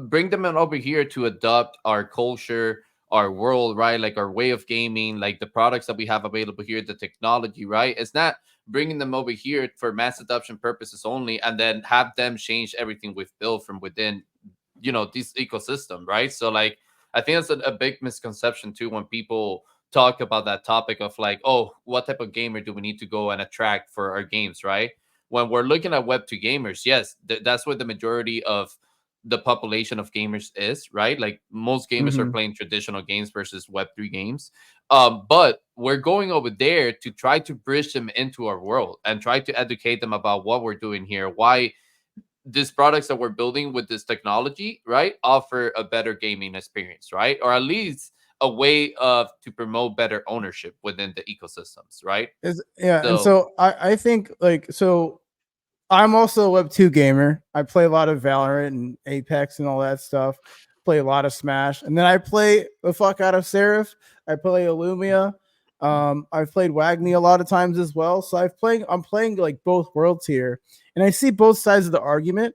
Bring them over here to adopt our culture, our world, right? Like our way of gaming, like the products that we have available here, the technology, right? It's not bringing them over here for mass adoption purposes only, and then have them change everything we've built from within, this ecosystem, right? So like, I think that's a big misconception too when people talk about that topic of like, oh, what type of gamer do we need to go and attract for our games, right? When we're looking at Web2 gamers, yes, that's where the majority of the population of gamers is, right? Like most gamers are playing traditional games versus Web3 games. But we're going over there to try to bridge them into our world and try to educate them about what we're doing here, why these products that we're building with this technology, right, offer a better gaming experience, right? Or at least a way to promote better ownership within the ecosystems, right? And so I think so I'm also a Web2 gamer. I play a lot of Valorant and Apex and all that stuff. Play a lot of Smash, and then I play the fuck out of Seraph. I play Illumia. I've played WAGMI a lot of times as well. So I'm playing like both worlds here, and I see both sides of the argument.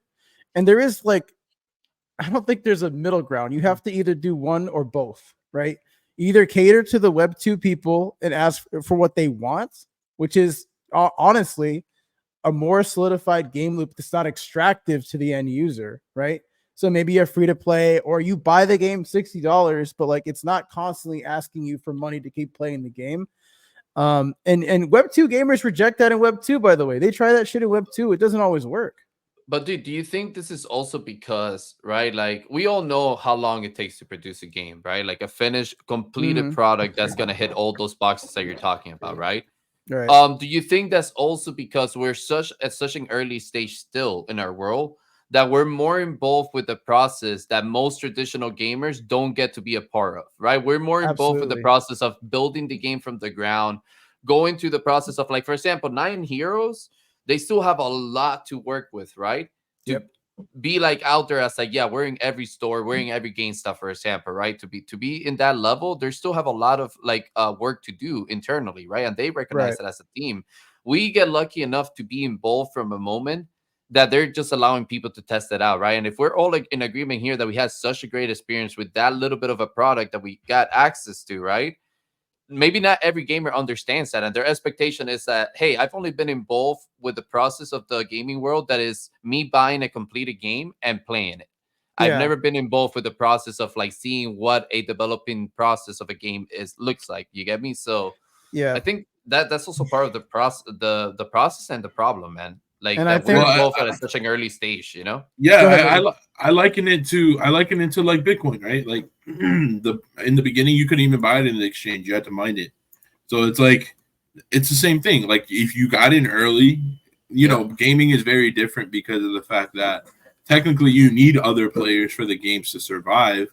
And there is I don't think there's a middle ground. You have to either do one or both, right? Either cater to the Web2 people and ask for what they want, which is honestly a more solidified game loop that's not extractive to the end user, right? So maybe you're free to play, or you buy the game $60, but it's not constantly asking you for money to keep playing the game. And Web2 gamers reject that in Web2, by the way. They try that shit in Web2. It doesn't always work. But dude, do you think this is also because, right? Like we all know how long it takes to produce a game, right? Like a finished, completed product that's gonna hit all those boxes that you're talking about, right? Right. Do you think that's also because we're at such an early stage still in our world that we're more involved with the process that most traditional gamers don't get to be a part of, right? We're more involved with the process of building the game from the ground, going through the process of, like, for example, Nyan Heroes, they still have a lot to work with, right? To be out there as we're in every store, we're in every game stuff, for example, right? To be in that level, they still have a lot of work to do internally, right? And they recognize it as a team. We get lucky enough to be involved from a moment that they're just allowing people to test it out, right? And if we're all in agreement here that we had such a great experience with that little bit of a product that we got access to, right? Maybe not every gamer understands that, and their expectation is that, hey, I've only been involved with the process of the gaming world that is me buying a completed game and playing it. I've never been involved with the process of seeing what a developing process of a game looks like. You get me? So I think that's also part of the process, the process and the problem, man. And I think we're involved at such an early stage, Yeah, I liken it to like Bitcoin, right? Like in the beginning, you couldn't even buy it in the exchange; you had to mine it. So it's the same thing. Like if you got in early, gaming is very different because of the fact that technically you need other players for the games to survive.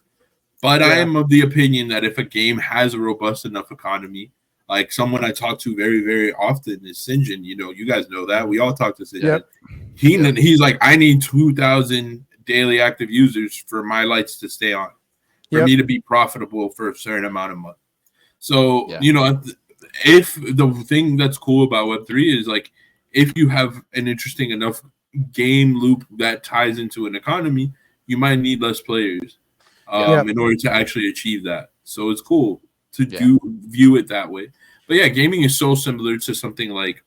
But I am of the opinion that if a game has a robust enough economy, like someone I talk to very, very often is Sinjin. You guys know that. We all talk to Sinjin. He's like, I need 2,000 daily active users for my lights to stay on, for me to be profitable for a certain amount of money. So, if the thing that's cool about Web3 is if you have an interesting enough game loop that ties into an economy, you might need less players in order to actually achieve that. So it's cool to view it that way. But yeah, gaming is so similar to something like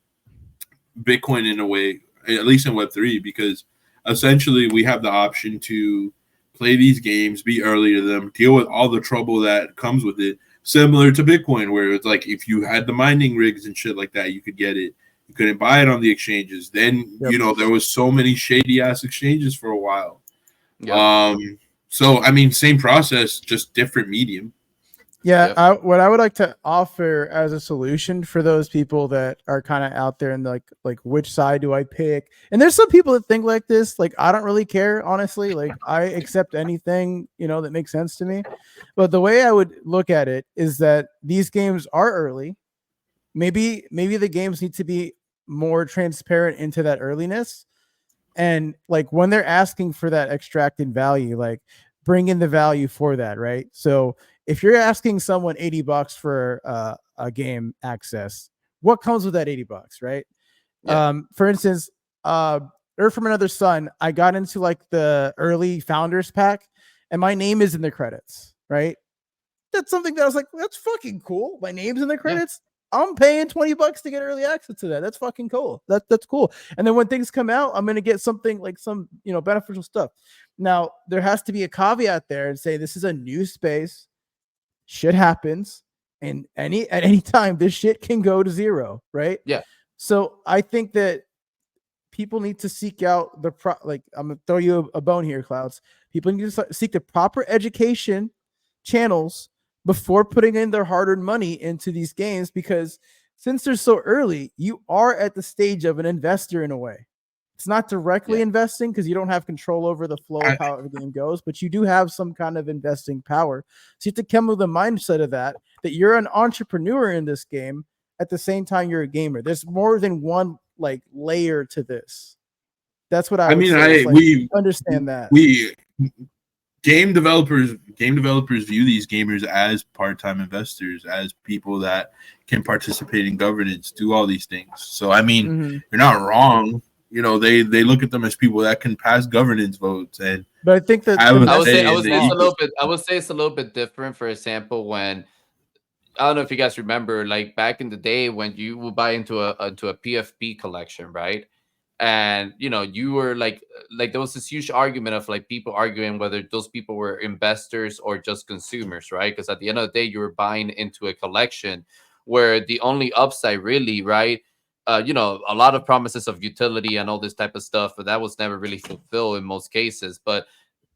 Bitcoin in a way, at least in Web3, because essentially we have the option to play these games, be early to them, deal with all the trouble that comes with it. Similar to Bitcoin, where it's like if you had the mining rigs and shit like that, you could get it. You couldn't buy it on the exchanges. Then there was so many shady ass exchanges for a while. Yep. So I mean, same process, just different medium. Yeah, yep. What I would like to offer as a solution for those people that are kind of out there and like which side do I pick? And there's some people that think like this. Like, I don't really care, honestly. Like, I accept anything, that makes sense to me. But the way I would look at it is that these games are early. Maybe the games need to be more transparent into that earliness. And like when they're asking for that extracted value, like bring in the value for that, right? So if you're asking someone $80 for a game access, what comes with that $80, right? Yeah. For instance, Earth from Another Sun, I got into like the early founders pack, and my name is in the credits, right? That's something that I was like, that's fucking cool. My name's in the credits. Yeah. I'm paying $20 to get early access to that. That's fucking cool. That's cool. And then when things come out, I'm gonna get something like some beneficial stuff. Now there has to be a caveat there and say this is a new space. Shit happens, and at any time this shit can go to zero, right? Yeah. So I think that people need to seek out I'm gonna throw you a bone here, Clouds. People need to seek the proper education channels before putting in their hard-earned money into these games, because since they're so early, you are at the stage of an investor in a way. It's not directly investing because you don't have control over the flow of how the game goes, but you do have some kind of investing power. So you have to come with the mindset of that you're an entrepreneur in this game at the same time you're a gamer. There's more than one like layer to this. That's what I would say. We understand that. Game developers view these gamers as part-time investors, as people that can participate in governance, do all these things. So I mean, you're not wrong. They look at them as people that can pass governance votes. And but I think that I would say it's a little bit different. For example, when I don't know if you guys remember, like back in the day when you would buy into a PFP collection, right? And you were like there was this huge argument of like people arguing whether those people were investors or just consumers, right? Because at the end of the day, you were buying into a collection where the only upside really, right? A lot of promises of utility and all this type of stuff, but that was never really fulfilled in most cases. But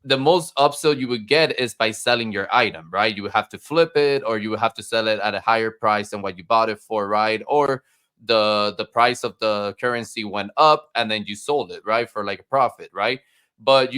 the most upsell you would get is by selling your item, right? You would have to flip it, or you would have to sell it at a higher price than what you bought it for, right? Or the price of the currency went up and then you sold it, right, for like a profit, right? But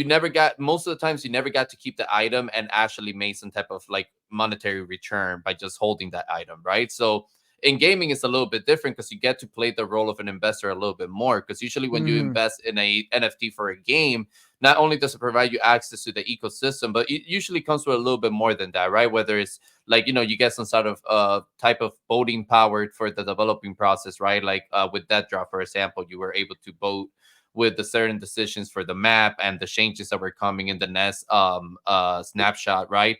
most of the times you never got to keep the item and actually made some type of like monetary return by just holding that item, right? So in gaming, it's a little bit different because you get to play the role of an investor a little bit more. Because usually when you invest in a NFT for a game, not only does it provide you access to the ecosystem, but it usually comes with a little bit more than that, right? Whether it's like, you get some sort of type of voting power for the developing process, right? Like with Death Drop, for example, you were able to vote with the certain decisions for the map and the changes that were coming in the next snapshot, right?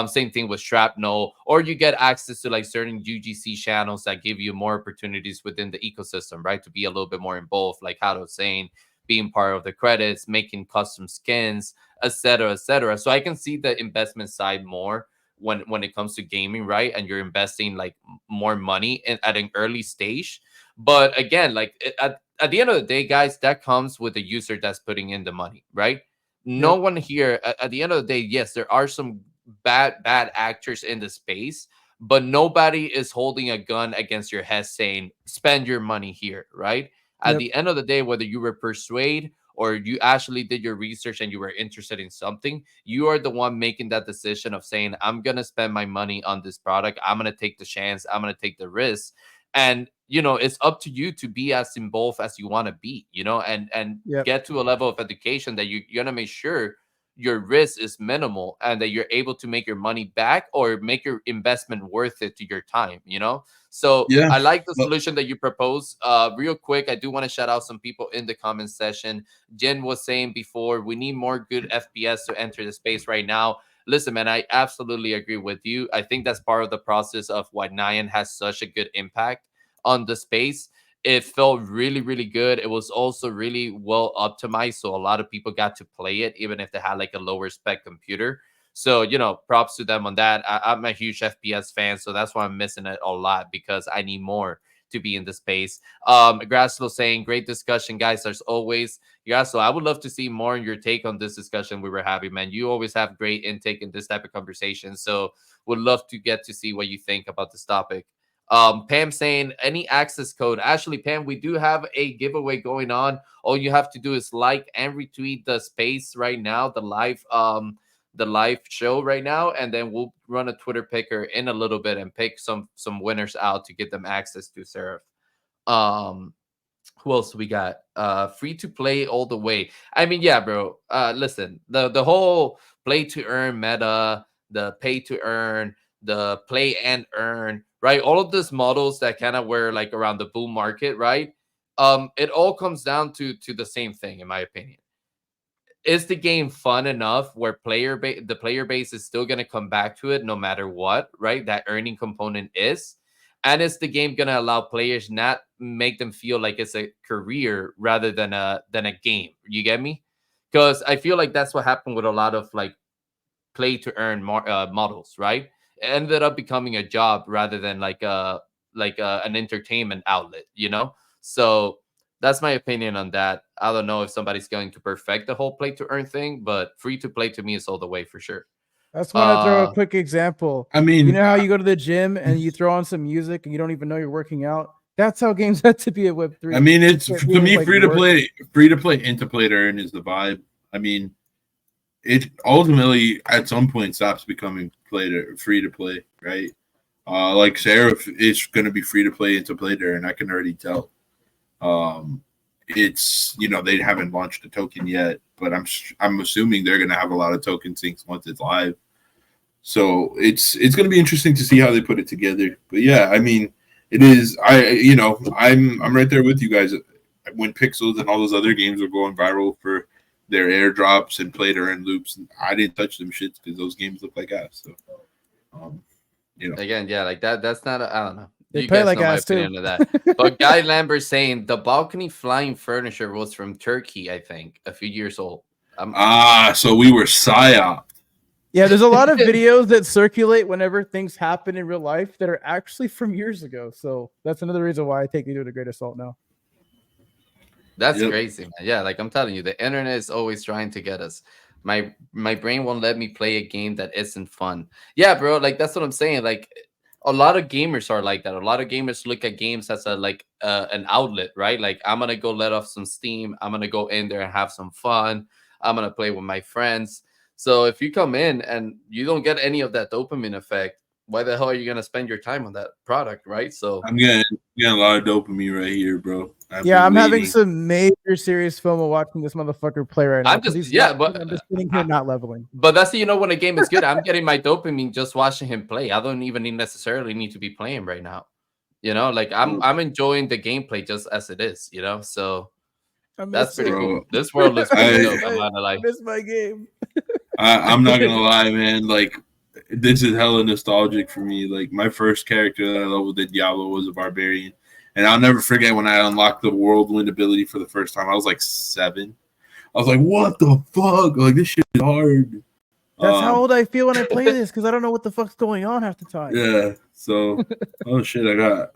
Same thing with Shrapnel, or you get access to like certain UGC channels that give you more opportunities within the ecosystem, right? To be a little bit more involved, like Hato was saying, being part of the credits, making custom skins, etc., etc. So I can see the investment side more when it comes to gaming, right? And you're investing like more money at an early stage. But again, like at the end of the day, guys, that comes with the user that's putting in the money, right? No one here at the end of the day, yes, there are some bad actors in the space, but nobody is holding a gun against your head saying spend your money here, right? At the end of the day, whether you were persuaded or you actually did your research and you were interested in something, you are the one making that decision of saying, I'm going to spend my money on this product. I'm going to take the chance. I'm going to take the risk. And, it's up to you to be as involved as you want to be, and get to a level of education that you're going to make sure your risk is minimal and that you're able to make your money back or make your investment worth it to your time, So I like the solution that you propose. Real quick, I do want to shout out some people in the comment section. Jen was saying before, we need more good FPS to enter the space right now. Listen, man, I absolutely agree with you. I think that's part of the process of why Nyan has such a good impact on the space. it felt really, really good. It was also really well optimized, so a lot of people got to play it, even if they had like a lower spec computer. So, props to them on that. I'm a huge FPS fan, so that's why I'm missing it a lot because I need more to be in the space. Grasslow saying, great discussion, guys, as always. Grasslow, I would love to see more on your take on this discussion we were having, man. You always have great intake in this type of conversation, so would love to get to see what you think about this topic. Pam saying, any access code? Actually, Pam, we do have a giveaway going on. All you have to do is like and retweet the space right now, the live show right now, and then we'll run a Twitter picker in a little bit and pick some winners out to get them access to Seraph. Who else we got? Free to play all the way. I mean, yeah, bro. Listen, the whole play to earn meta, the pay to earn, the play and earn, right? All of these models that kind of were like around the bull market, right? It all comes down to the same thing, in my opinion. Is the game fun enough where the player base is still going to come back to it no matter what, right? That earning component is. And is the game going to allow players not make them feel like it's a career rather than a game? You get me? Because I feel like that's what happened with a lot of like play to earn models, right? It ended up becoming a job rather than like an entertainment outlet, So that's my opinion on that. I don't know if somebody's going to perfect the whole play to earn thing, but free to play to me is all the way for sure. I just want to throw a quick example. I mean, you know how you go to the gym and you throw on some music and you don't even know you're working out? That's how games have to be at Web3. I mean, it's to me like free to play into play to earn is the vibe. I mean, it ultimately at some point stops becoming free to play, right? Like Seraph is going to be free to play into play to earn. I can already tell. It's they haven't launched a token yet, but I'm assuming they're going to have a lot of token sinks once it's live. So it's going to be interesting to see how they put it together. But yeah, I mean, it is. I'm right there with you guys. When Pixels and all those other games were going viral for their airdrops and play to earn loops, I didn't touch them shits because those games look like ass. So, again, yeah, like that. That's not. I don't know. They play like ass too. Of that. But Guy Lambert saying the balcony flying furniture was from Turkey, I think, a few years old. So we were psyop. Yeah, there's a lot of videos that circulate whenever things happen in real life that are actually from years ago. So that's another reason why I take you to the Great Assault now. That's crazy, man. Yeah, like I'm telling you, the internet is always trying to get us. My brain won't let me play a game that isn't fun. Yeah, bro, like that's what I'm saying. Like a lot of gamers are like that. A lot of gamers look at games as an outlet, right? Like I'm gonna go let off some steam. I'm gonna go in there and have some fun. I'm gonna play with my friends. So if you come in and you don't get any of that dopamine effect, why the hell are you gonna spend your time on that product, right? So I'm getting a lot of dopamine right here, bro. I'm having some major serious FOMO watching this motherfucker play right now. I'm just sitting here not leveling. But that's when a game is good, I'm getting my dopamine just watching him play. I don't even necessarily need to be playing right now. Like I'm enjoying the gameplay just as it is. So that's pretty cool. This world is pretty dope. I'm not gonna lie. I miss my game. I'm not gonna lie, man. Like this is hella nostalgic for me. Like my first character that I leveled in Diablo was a barbarian. And I'll never forget when I unlocked the whirlwind ability for the first time. I was like 7. I was like, what the fuck? Like, this shit is hard. That's how old I feel when I play this, because I don't know what the fuck's going on half the time. Yeah, so, oh shit, I got...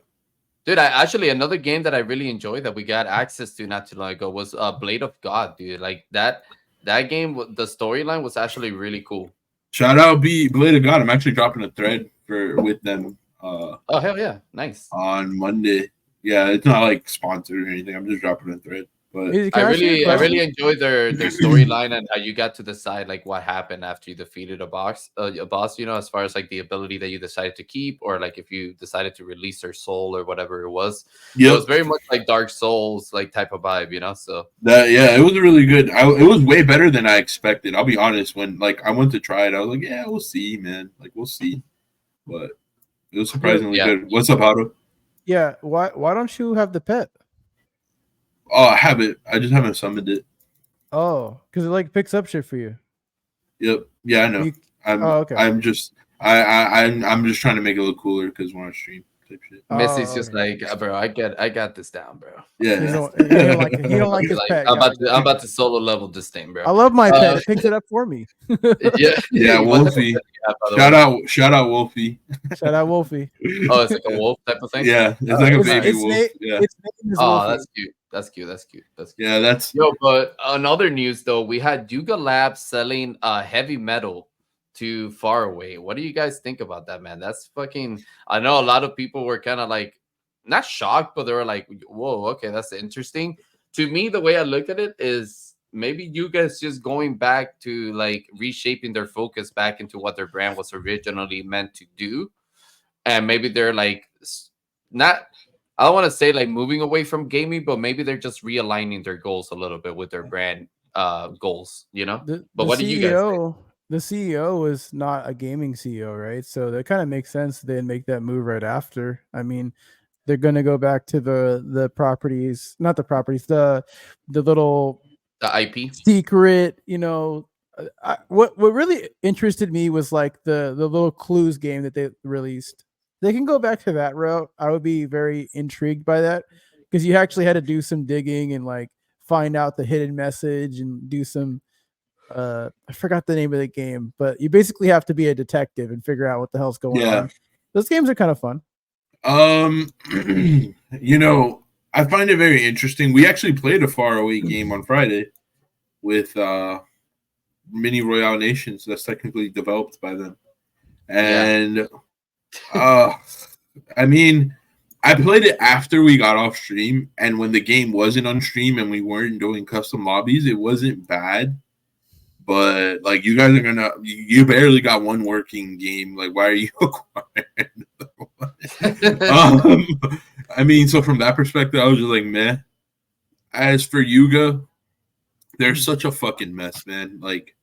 Dude, actually, another game that I really enjoyed that we got access to not too long ago was Blade of God, dude. Like, that game, the storyline was actually really cool. Shout out Blade of God. I'm actually dropping a thread with them. Oh, hell yeah. Nice. On Monday. Yeah, it's not like sponsored or anything. I'm just dropping a thread. But I really enjoyed their storyline and how you got to decide like what happened after you defeated a boss. As far as like the ability that you decided to keep, or like if you decided to release their soul or whatever it was. Yep. It was very much like Dark Souls like type of vibe, So it was really good. It was way better than I expected. I'll be honest. When like I went to try it, I was like, yeah, we'll see, man. Like we'll see. But it was surprisingly good. What's up, Otto? Yeah, why don't you have the pet? Oh, I have it. I just haven't summoned it. Oh, because it like picks up shit for you. Yep. Yeah, I know. Okay. I'm just trying to make it look cooler because we're on stream. type shit. Missy's just like, bro, I got this down, bro. Yeah, he don't like his Like, pet. I'm about to solo level this thing, bro. I love my pet. It picks it up for me. Yeah, Wolfie. Shout out, Wolfie. Shout out Wolfie. Oh, it's like a wolf type of thing. Yeah, it's like a baby wolf. Yeah. Its name is Oh, Wolfie. that's cute. Yeah, that's Yo. But on other news though, we had Yuga Labs selling heavy metal to Faraway. What do you guys think about that, man? That's fucking. I know a lot of people were kind of like not shocked, but they were like, "Whoa, okay, that's interesting." To me, the way I look at it is maybe you guys just going back to like reshaping their focus back into what their brand was originally meant to do, and maybe they're like not. I don't want to say like moving away from gaming, but maybe they're just realigning their goals a little bit with their brand goals, you know. But what do you guys think? The CEO is not a gaming CEO, right? So that kind of makes sense. They'd make that move right after. I mean, they're going to go back to the properties, not the properties, the little The IP secret, you know. What really interested me was like the little clues game that they released. They can go back to that route. I would be very intrigued by that because you actually had to do some digging and like find out the hidden message and do some I forgot the name of the game, but you basically have to be a detective and figure out what the hell's going on. Those games are kind of fun. You know, I find it very interesting. We actually played a Faraway game on Friday with Mini Royale Nations that's technically developed by them. And I mean, I played it after we got off stream, and when the game wasn't on stream and we weren't doing custom lobbies, it wasn't bad. But like, you guys are you barely got one working game. Like, why are you acquiring another one? I mean, so from that perspective, I was just like, meh. As for Yuga, they're such a fucking mess, man. Like,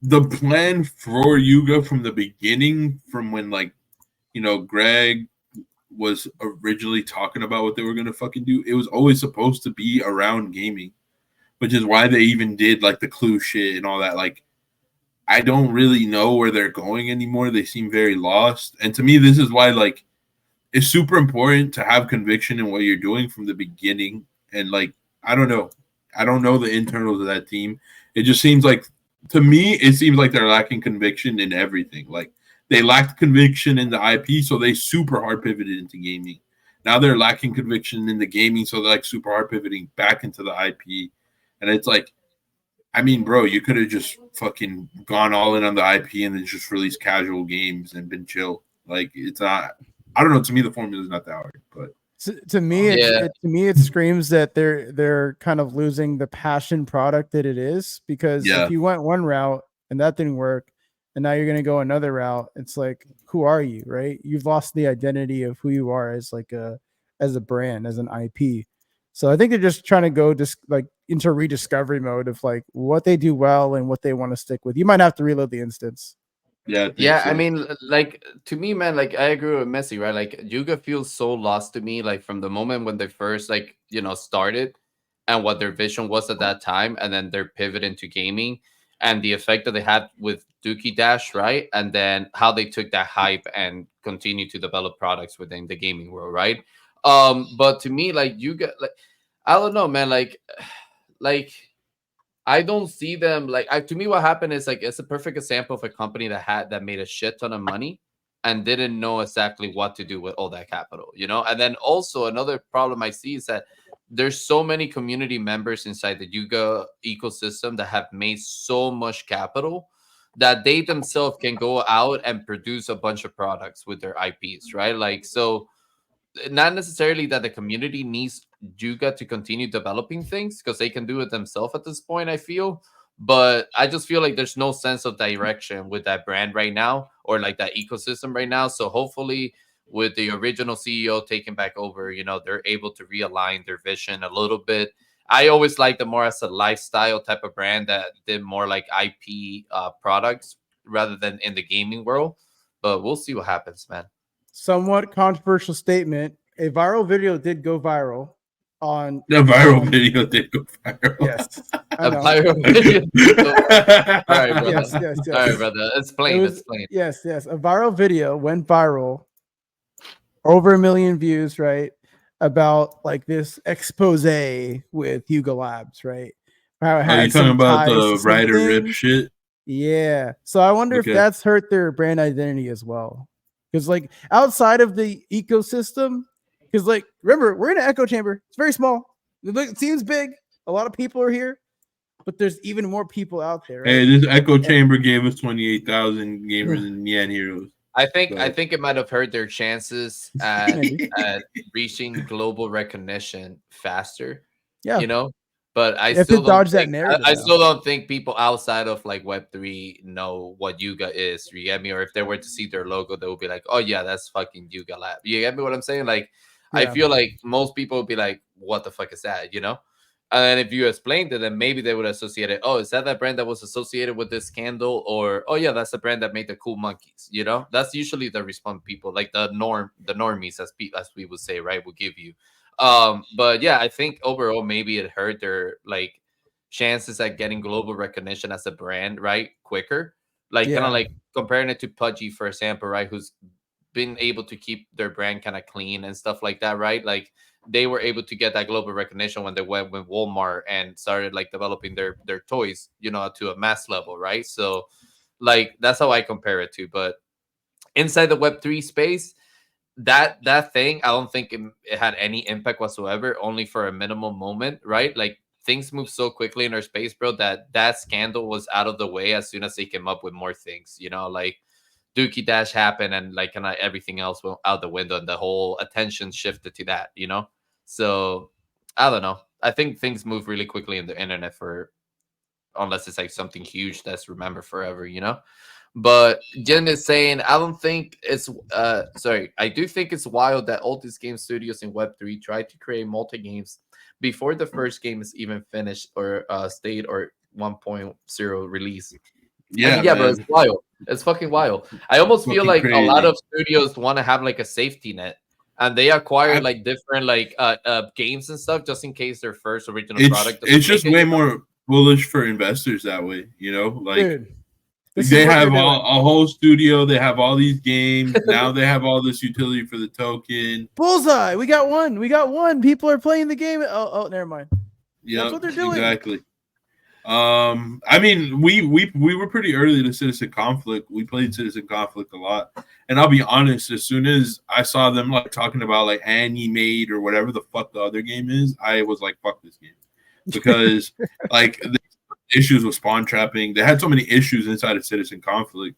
the plan for Yuga from the beginning, from when, like, you know, Greg was originally talking about what they were going to fucking do, it was always supposed to be around gaming, which is why they even did, like, the clue shit and all that. Like, I don't really know where they're going anymore. They seem very lost. And to me, this is why, like, it's super important to have conviction in what you're doing from the beginning. And, like, I don't know. I don't know the internals of that team. It just seems like, to me, it seems like they're lacking conviction in everything. Like, they lacked conviction in the IP, so they super hard pivoted into gaming. Now they're lacking conviction in the gaming, so they're like super hard pivoting back into the IP. And it's like, I mean, bro, you could have just fucking gone all in on the IP and then just released casual games and been chill. Like, it's not. I don't know. To me, the formula is not that hard, but to me, it screams that they're kind of losing the passion product that it is. Because if you went one route and that didn't work, and now you're going to go another route, it's like, who are you, right? You've lost the identity of who you are as like as a brand, as an IP. So I think they're just trying to go just like into rediscovery mode of like what they do well and what they want to stick with. You might have to reload the instance. Yeah, I mean, like, to me, man, like, I agree with Messi, right? Like, Yuga feels so lost to me, like, from the moment when they first, like, you know, started and what their vision was at that time, and then their pivot into gaming and the effect that they had with Dookie Dash, right? And then how they took that hype and continued to develop products within the gaming world, right? But to me, like, Yuga, like, I don't know, man, like I don't see them like to me what happened is like it's a perfect example of a company that made a shit ton of money and didn't know exactly what to do with all that capital, you know? And then also another problem I see is that there's so many community members inside the Yuga ecosystem that have made so much capital that they themselves can go out and produce a bunch of products with their IPs, right? Like, so not necessarily that the community needs Yuga to continue developing things because they can do it themselves at this point, I feel. But I just feel like there's no sense of direction with that brand right now or like that ecosystem right now. So hopefully with the original CEO taking back over, you know, they're able to realign their vision a little bit. I always liked them more as a lifestyle type of brand that did more like IP products rather than in the gaming world. But we'll see what happens, man. Somewhat controversial statement. A viral video did go viral on the viral video did go viral. Yes. A viral video. All right, brother. Yes. All right, brother. It's plain. It's plain. Yes. A viral video went viral over 1 million views, right? About like this expose with Yuga Labs, right? How it Oh, you had talking some about ties the to some Ryder Rip things. shit? Yeah. So I wonder if Okay. that's hurt their brand identity as well. Because like outside of the ecosystem, because like remember, we're in an echo chamber. It's very small. It seems big. A lot of people are here, but there's even more people out there, right? Hey, this echo chamber gave us 28,000 gamers in Nyan Heroes. I think So, it might have hurt their chances at Maybe. reaching global recognition faster. Yeah. You know, but I You have to still don't dodge that think narrative I now. still don't think people outside of like Web3 know what Yuga is. You get me? Or if they were to see their logo, they would be like, "Oh yeah, that's fucking Yuga Lab." You get me? What I'm saying? Like, I Yeah. feel like most people would be like, "What the fuck is that?" You know. And then if you explained to them, maybe they would associate it. Oh, is that brand that was associated with this candle? Or oh yeah, that's the brand that made the cool monkeys. You know, that's usually the response people like the normies as we would say, right? Will give you. But yeah, I think overall maybe it hurt their like chances at getting global recognition as a brand, right? Quicker. Like kind of Yeah. like comparing it to Pudgy, for example, right? Who's been able to keep their brand kind of clean and stuff like that, right? Like they were able to get that global recognition when they went with Walmart and started like developing their toys, you know, to a mass level, right? So like that's how I compare it to. But inside the Web3 space, that thing, I don't think it had any impact whatsoever, only for a minimal moment, right? Like things move so quickly in our space, bro, that scandal was out of the way as soon as they came up with more things, you know, like Dookie Dash happened and like kind of everything else went out the window and the whole attention shifted to that, you know? So I don't know. I think things move really quickly in the internet for unless it's like something huge that's remembered forever, you know? But Jen is saying, I don't think it's sorry, I do think it's wild that all these game studios in Web3 try to create multi games before the first game is even finished or stayed or 1.0 release. I yeah, mean, yeah, bro, it's man. wild. It's fucking wild. I almost feel Fucking like a lot crazy. of studios want to have like a safety net, and they acquire like different like games and stuff just in case their first original product doesn't It's make just it. way You know? more bullish for investors that way, you know? Like Dude, this is they what they're have doing. a whole studio, they have all these games, now they have all this utility for the token. Bullseye. We got one. We got one. People are playing the game. Oh, never mind. That's Yep, what they're doing. exactly. I mean, we were pretty early to Citizen Conflict. We played Citizen Conflict a lot, and I'll be honest. As soon as I saw them like talking about like Animate or whatever the fuck the other game is, I was like, "Fuck this game," because like the issues with spawn trapping. They had so many issues inside of Citizen Conflict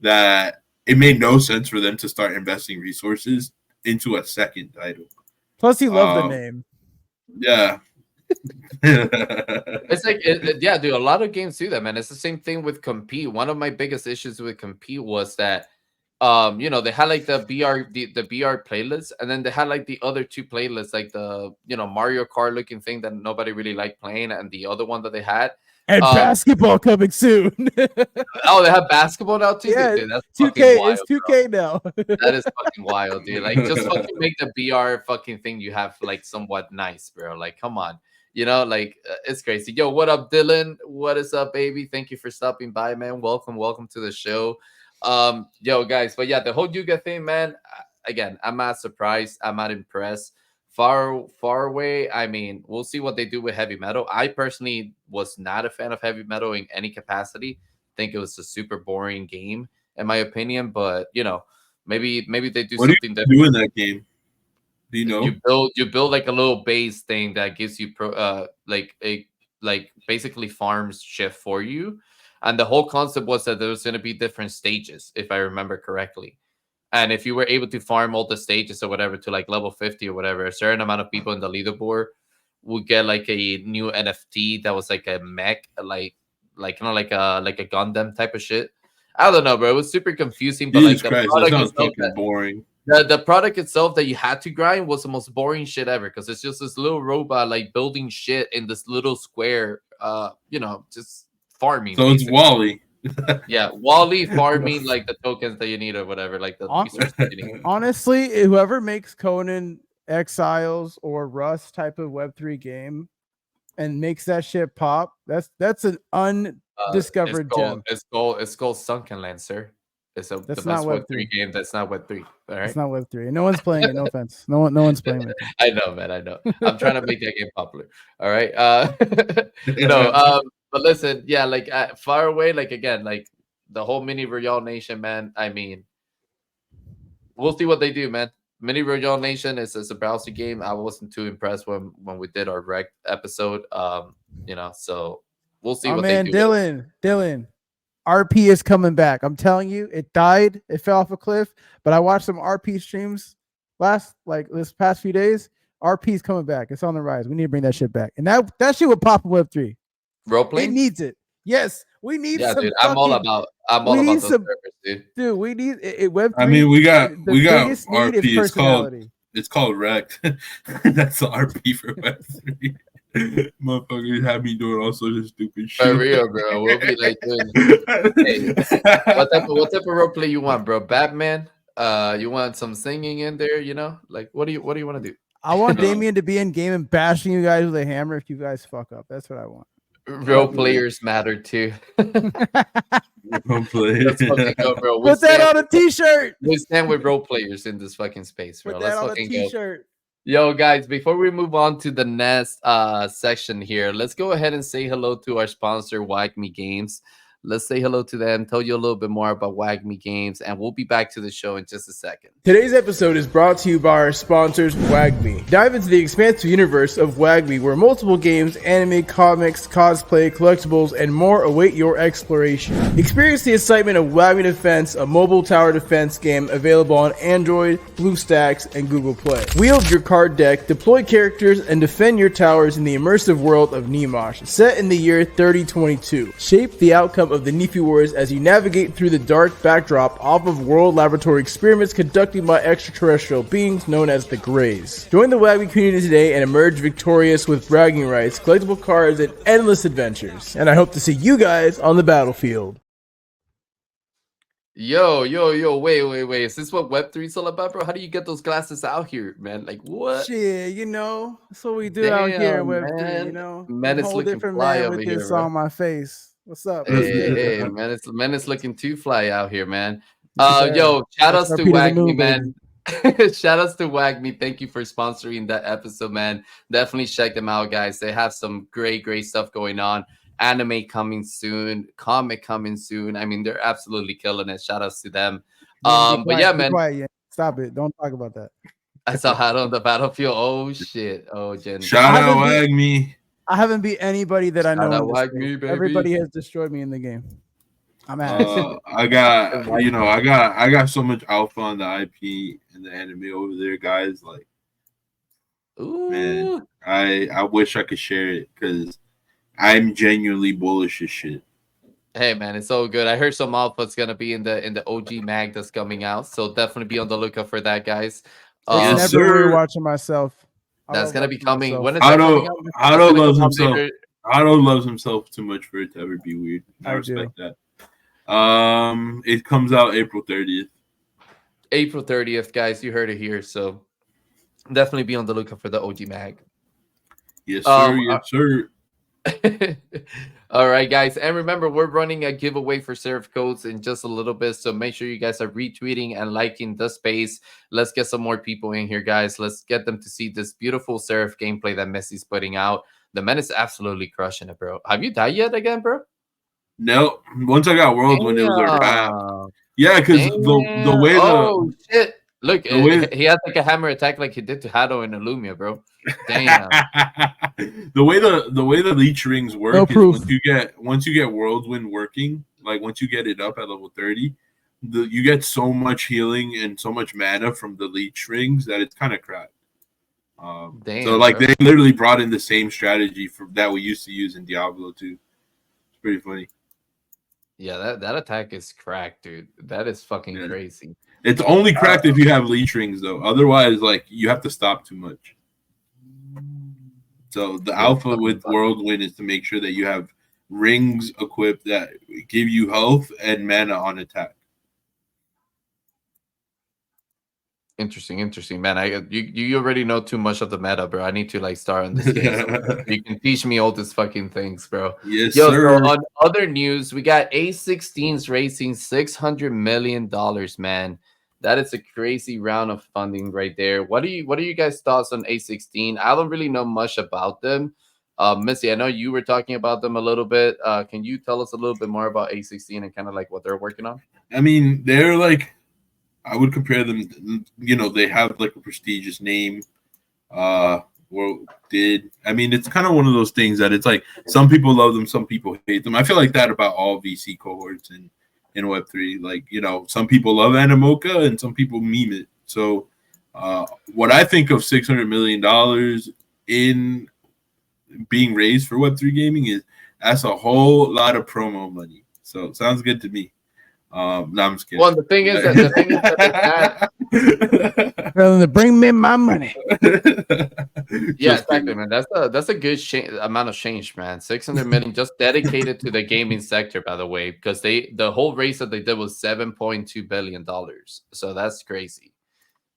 that it made no sense for them to start investing resources into a second title. Plus, he loved the name. Yeah. It's like, yeah, dude. A lot of games do that, man. It's the same thing with Compete. One of my biggest issues with Compete was that, you know, they had like the the BR playlist, and then they had like the other two playlists, like the Mario Kart looking thing that nobody really liked playing, and the other one that they had. And basketball coming soon. Oh, they have basketball now too. Yeah, Dude, that's 2K. fucking wild, It's 2K now. That is fucking wild, dude. Like, just fucking make the BR fucking thing you have like somewhat nice, bro. Like, come on. You know, like it's crazy. Yo, what up, Dylan? What is up, baby? Thank you for stopping by, man. Welcome to the show. Yo, guys, but yeah, the whole Yuga thing, man. Again, I'm not surprised. I'm not impressed. Far away. I mean, we'll see what they do with heavy metal. I personally was not a fan of heavy metal in any capacity. Think it was a super boring game, in my opinion. But maybe they do What do something you different. do in that game? Do you know? You build like a little base thing that gives you like basically farms shift for you, and the whole concept was that there was going to be different stages, if I remember correctly. And if you were able to farm all the stages or whatever to like level 50 or whatever, a certain amount of people in the leaderboard would get like a new NFT that was like a mech, like kind of like a Gundam type of shit. I don't know, bro. It was super confusing, but Jesus like the Christ, that product sounds itself, fucking boring. the product itself that you had to grind was the most boring shit ever because it's just this little robot like building shit in this little square, just farming. So it's Basically. Wally. Yeah, Wally farming like the tokens that you need or whatever, like the resources you need. Honestly, whoever makes Conan Exiles or Rust type of Web3 game and makes that shit pop, that's an undiscovered gem. It's called Sunken Land, sir. It's the That's best not Web3 Web3. game. That's not Web3. All right. It's not Web3. And no one's playing it. No offense. No one's playing Web3. I know, man. I know. I'm trying to make that game popular. All right. No. But listen, yeah, like far away, like again, like the whole mini Royale Nation, man. I mean, we'll see what they do, man. Mini Royale Nation is a browser game. I wasn't too impressed when we did our rec episode. You know, so we'll see what they do. Dylan, RP is coming back. I'm telling you, it died. It fell off a cliff. But I watched some RP streams this past few days. RP is coming back. It's on the rise. We need to bring that shit back. And that shit would pop in Web3. Role playing? It needs it. Yes, we need some. Dude, I'm all about those servers, dude. Dude, we need it. Web3. I mean, we got RP. It's called Rect. That's the RP for Web3. Motherfuckers have me doing all sorts of stupid shit. For real, bro. We'll be like doing. Hey, what type of role play you want, bro? Batman? You want some singing in there? You know, like what do you want to do? I want Damien to be in game and bashing you guys with a hammer if you guys fuck up. That's what I want. Role players matter too. Role players. Bro. Put that on a t-shirt. We stand with role players in this fucking space, bro. Put that on a t-shirt. Yo, guys, before we move on to the next section here, let's go ahead and say hello to our sponsor, Wag Me Games. Let's say hello to them, tell you a little bit more about Wag Me Games, and we'll be back to the show in just a second. Today's episode is brought to you by our sponsors, Wag Me. Dive into the expansive universe of Wag Me, where multiple games, anime, comics, cosplay, collectibles, and more await your exploration. Experience the excitement of Wag Me Defense, a mobile tower defense game available on Android, BlueStacks, and Google Play. Wield your card deck, deploy characters, and defend your towers in the immersive world of Nemosh, set in the year 3022. Shape the outcome of the Nefi Wars as you navigate through the dark backdrop off of world laboratory experiments conducted by extraterrestrial beings known as the Greys. Join the Wag Me community today and emerge victorious with bragging rights, collectible cards, and endless adventures. And I hope to see you guys on the battlefield. Yo, wait. Is this what Web3 is all about, bro? How do you get those glasses out here, man? Like, what? Shit, that's what we do out here in Web3, you know? Man, it's looking fly over here, this on my face. What's up? Hey, man, it's looking too fly out here, man. Yo, shout outs to Wag Me, man. Shout outs to Wag Me. Thank you for sponsoring that episode, man. Definitely check them out, guys. They have some great stuff going on. Anime coming soon, comic coming soon. I mean, they're absolutely killing it. Shout outs to them. But yeah, man. Stop it. Don't talk about that. I saw Hat on the battlefield. Oh shit. Oh, Jen. Shout out Wag Me. I haven't beat anybody that I know. Wag Me, baby. Everybody has destroyed me in the game. I'm ass. I got so much alpha on the IP and the anime over there, guys. Like, ooh. Man, I wish I could share it because I'm genuinely bullish as shit. Hey man, it's so good. I heard some alpha's gonna be in the OG mag that's coming out, so definitely be on the lookout for that, guys. Yes, never sir. Watching myself. That's gonna be coming. Myself. When is that coming out? Otto loves himself. Otto loves himself too much for it to ever be weird. I respect that. It comes out April 30th. April 30th, guys. You heard it here, so definitely be on the lookout for the OG mag. Yes, sir. Yes, sir. All right, guys, and remember, we're running a giveaway for Seraph codes in just a little bit, so make sure you guys are retweeting and liking the space. Let's get some more people in here, guys. Let's get them to see this beautiful Seraph gameplay that Messi's putting out. The man is absolutely crushing it, bro. Have you died yet again, bro? No. Once I got Whirlwind, it was a wrap. Yeah, because the way shit. Look, he had like a hammer attack like he did to Hado in Illumia, bro. Damn. the way the leech rings work is once you get Whirlwind working, like once you get it up at level 30, you get so much healing and so much mana from the leech rings that it's kind of crap. Damn, so like they literally brought in the same strategy that we used to use in Diablo too. It's pretty funny. Yeah, that attack is cracked, dude. That is fucking crazy. It's only cracked if you have leech rings, though. Otherwise, like you have to stop too much. So the alpha with Whirlwind is to make sure that you have rings equipped that give you health and mana on attack. Interesting, man. You already know too much of the meta, bro. I need to like start on this game. So you can teach me all these fucking things, bro. Yes, Yo, sir. so on other news, we got A16's raising $600 million, man. That is a crazy round of funding right there. What are you guys' thoughts on A16? I don't really know much about them. Missy, I know you were talking about them a little bit. Can you tell us a little bit more about A16 and kind of like what they're working on? I mean, they're like, I would compare them. You know, they have like a prestigious name. Well, I mean, it's kind of one of those things that it's like some people love them, some people hate them. I feel like that about all VC cohorts in Web3. Like, you know, some people love Animoca and some people meme it. So, what I think of $600 million in being raised for Web3 gaming is that's a whole lot of promo money. So it sounds good to me. No, I'm just kidding. Well, the thing is that Rather than bring me my money. yeah, exactly, man. That's a good amount of change, man. 600 million just dedicated to the gaming sector, by the way, because the whole race that they did was $7.2 billion. So that's crazy.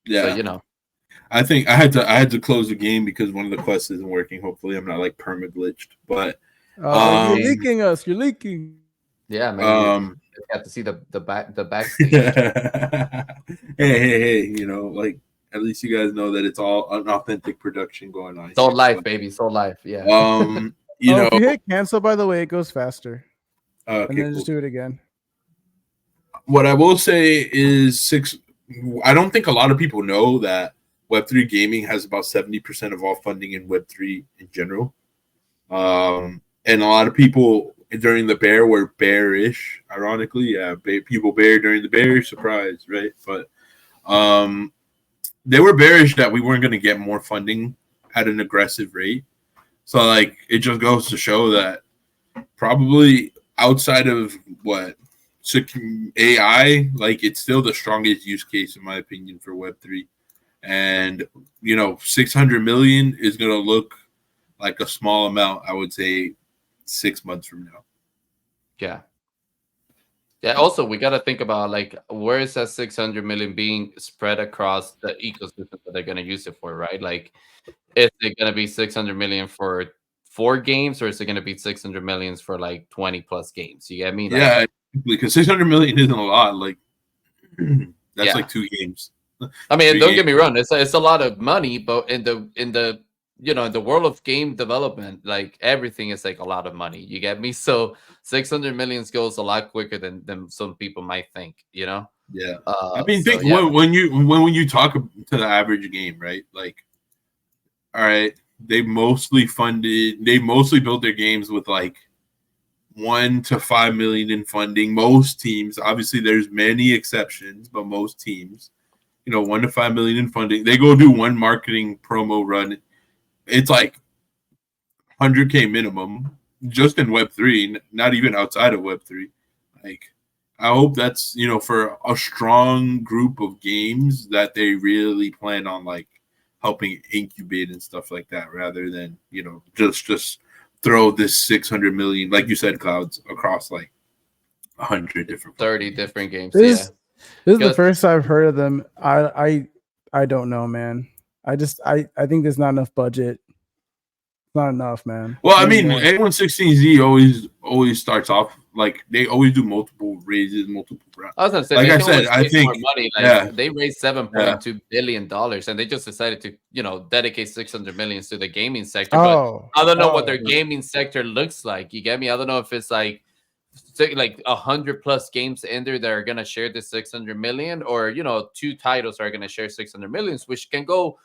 Yeah, so, you know, I think I had to close the game because one of the quests isn't working. Hopefully, I'm not like perma glitched. But You're leaking us. You're leaking. yeah, man. You got to see the backstage. hey, you know, like at least you guys know that it's all an authentic production going on. It's all life, baby. It's all life. Yeah. You know, if you hit cancel, by the way, it goes faster. Okay, and then just do it again. What I will say is I don't think a lot of people know that Web3 gaming has about 70% of all funding in Web3 in general. And a lot of people during the bear were bearish, ironically. Yeah, people bear during the bear, surprise, right? But they were bearish that we weren't going to get more funding at an aggressive rate. So, like, it just goes to show that probably outside of AI, like, it's still the strongest use case, in my opinion, for Web3. And, you know, 600 million is going to look like a small amount, I would say 6 months from now. Yeah. Yeah. Also, we got to think about like where is that 600 million being spread across the ecosystem that they're going to use it for, right? Like, is it going to be 600 million for 4 games, or is it going to be 600 millions for like 20 plus games? You get me? Like, yeah, because 600 million isn't a lot. Like, that's like 2 games. I mean, don't get me wrong, it's a lot of money, but in the you know, in the world of game development, like everything is like a lot of money. You get me? So 600 millions goes a lot quicker than some people might think, you know? Yeah. I mean, think when you talk to the average game, right? Like, all right, they mostly built their games with like 1 to 5 million in funding. Most teams, obviously there's many exceptions, but most teams, you know, 1 to 5 million in funding. They go do one marketing promo run. It's like 100K minimum just in Web3, not even outside of Web3. Like, I hope that's, you know, for a strong group of games that they really plan on like helping incubate and stuff like that, rather than, you know, just throw this 600 million, like you said, Clouds, across like 100 different 30 different games. This is the first I've heard of them. I don't know, man. I think there's not enough budget. Not enough, man. Well, I mean, A116Z always starts off like they always do multiple raises, multiple rounds. I was gonna say, like I said, I think more money. Like, they raised $7.2 billion, and they just decided to, you know, dedicate 600 million to the gaming sector. But I don't know what their gaming sector looks like. You get me? I don't know if it's like 100 plus games in there that are gonna share this 600 million, or, you know, 2 titles are gonna share 600 millions, which can go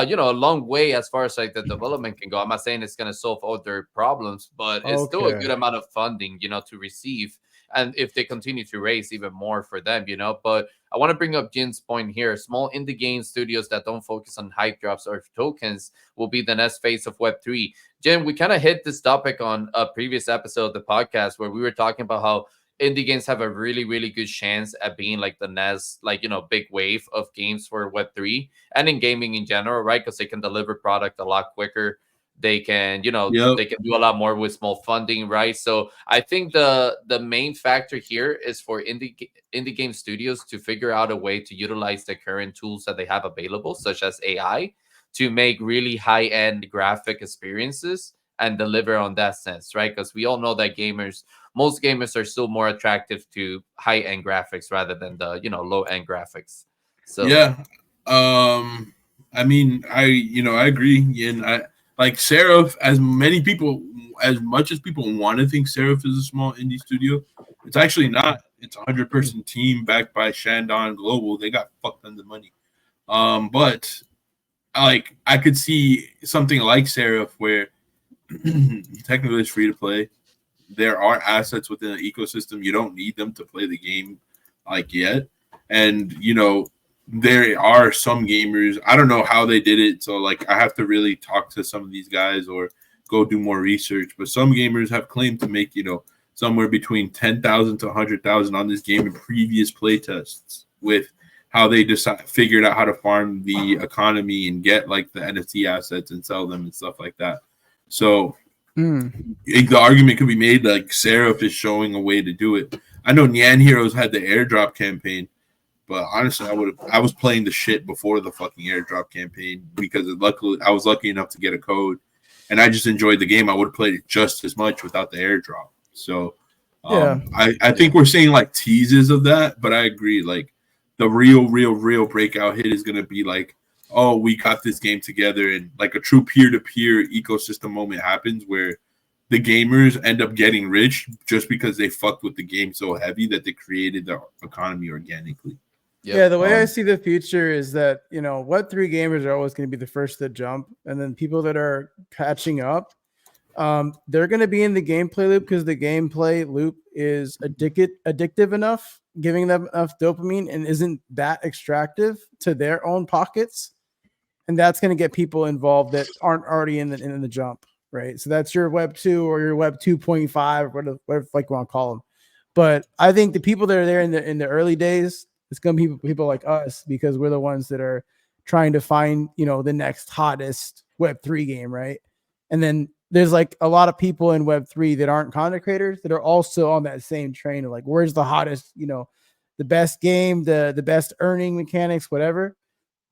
you know, a long way as far as like the development can go. I'm not saying it's going to solve all their problems, but it's still a good amount of funding, you know, to receive. And if they continue to raise, even more for them, you know. But I want to bring up Jin's point here. Small indie game studios that don't focus on hype drops or tokens will be the next phase of Web3. Jin, we kind of hit this topic on a previous episode of the podcast where we were talking about how indie games have a really, really good chance at being like the next, like, you know, big wave of games for Web3 and in gaming in general, right? Because they can deliver product a lot quicker They can, Yep. they can do a lot more with small funding, right? So I think the main factor here is for indie game studios to figure out a way to utilize the current tools that they have available, such as AI, to make really high end graphic experiences and deliver on that sense, right? Because we all know that most gamers are still more attractive to high end graphics rather than the low end graphics. So Yeah. I mean, I agree, and I like Seraph. As much as people want to think Seraph is a small indie studio, it's actually not. It's a 100-person team backed by Shandon Global. They got fucked tons of money. But like I could see something like Seraph where technically it's free to play. There are assets within the ecosystem. You don't need them to play the game like yet. And there are some gamers. I don't know how they did it. So like I have to really talk to some of these guys or go do more research. But some gamers have claimed to make, somewhere between 10,000 to 100,000 on this game in previous play tests with how they figured out how to farm the economy and get like the NFT assets and sell them and stuff like that. So the argument could be made like Seraph is showing a way to do it. I know Nyan Heroes had the airdrop campaign, but honestly, I was playing the shit before the fucking airdrop campaign because I was lucky enough to get a code, and I just enjoyed the game. I would have played it just as much without the airdrop. So I think we're seeing like teases of that, but I agree. Like the real breakout hit is gonna be like, oh, we got this game together, and like a true peer-to-peer ecosystem moment happens where the gamers end up getting rich just because they fucked with the game so heavy that they created the economy organically. Yep. Yeah, the way I see the future is that, Web3 gamers are always going to be the first to jump. And then people that are catching up, they're going to be in the gameplay loop because the gameplay loop is addictive enough, giving them enough dopamine and isn't that extractive to their own pockets. And that's going to get people involved that aren't already in the jump, right? So that's your Web 2 or your Web 2.5, whatever like you want to call them. But I think the people that are there in the early days, it's going to be people like us because we're the ones that are trying to find, the next hottest Web3 game, right? And then there's like a lot of people in Web3 that aren't content creators that are also on that same train of like, where's the hottest, the best game, the best earning mechanics, whatever.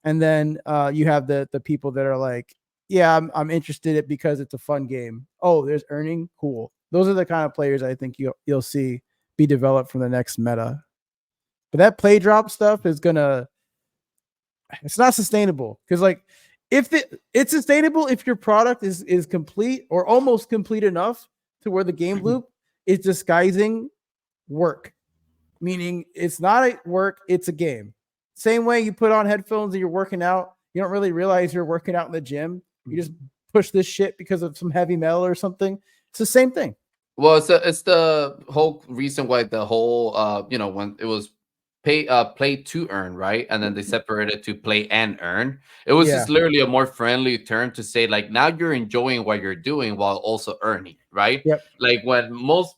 And then you have the people that are like, yeah, I'm interested in it because it's a fun game. Oh, there's earning, cool. Those are the kind of players I think you'll see be developed from the next meta. But that play drop stuff is it's not sustainable because like it's sustainable if your product is complete or almost complete enough to where the game loop is disguising work, meaning it's not a work, it's a game. Same way you put on headphones and you're working out, you don't really realize you're working out in the gym. You just push this shit because of some heavy metal or something. It's the same thing. Well, it's the whole reason why the whole when it was play to earn, right? And then they separated to play and earn. It was just literally a more friendly term to say like now you're enjoying what you're doing while also earning, right? Yep. Like when most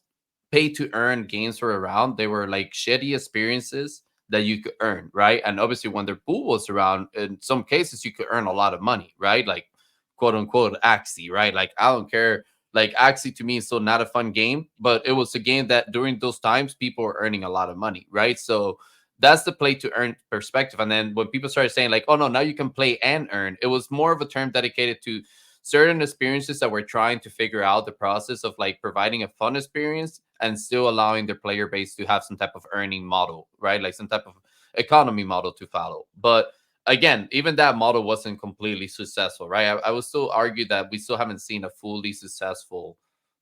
pay to earn games were around, they were like shitty experiences that you could earn, right? And obviously when their pool was around, in some cases you could earn a lot of money, right? Like quote unquote Axie, right? Like I don't care. Like Axie to me is still not a fun game, but it was a game that during those times people were earning a lot of money, right? So that's the play to earn perspective. And then when people started saying like, oh no, now you can play and earn, it was more of a term dedicated to certain experiences that we're trying to figure out the process of like providing a fun experience and still allowing their player base to have some type of earning model, right? Like some type of economy model to follow. But again, even that model wasn't completely successful, right? I would still argue that we still haven't seen a fully successful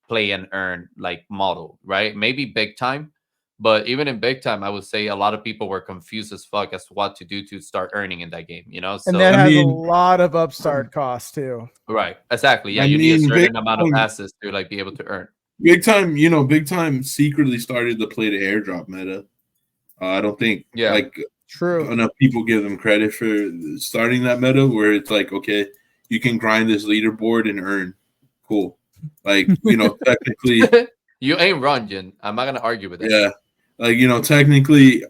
play and earn like model, right? Maybe big time, but even in big time, I would say a lot of people were confused as fuck as to what to do to start earning in that game, And so that has a lot of upstart costs too. Right, exactly. Yeah, you need a certain amount of assets to like be able to earn. Big time secretly started to play the airdrop meta. I don't think enough people give them credit for starting that meta where it's like, okay, you can grind this leaderboard and earn. Cool. Like, technically you ain't wrong, Jin. I'm not gonna argue with that. Yeah. Like, technically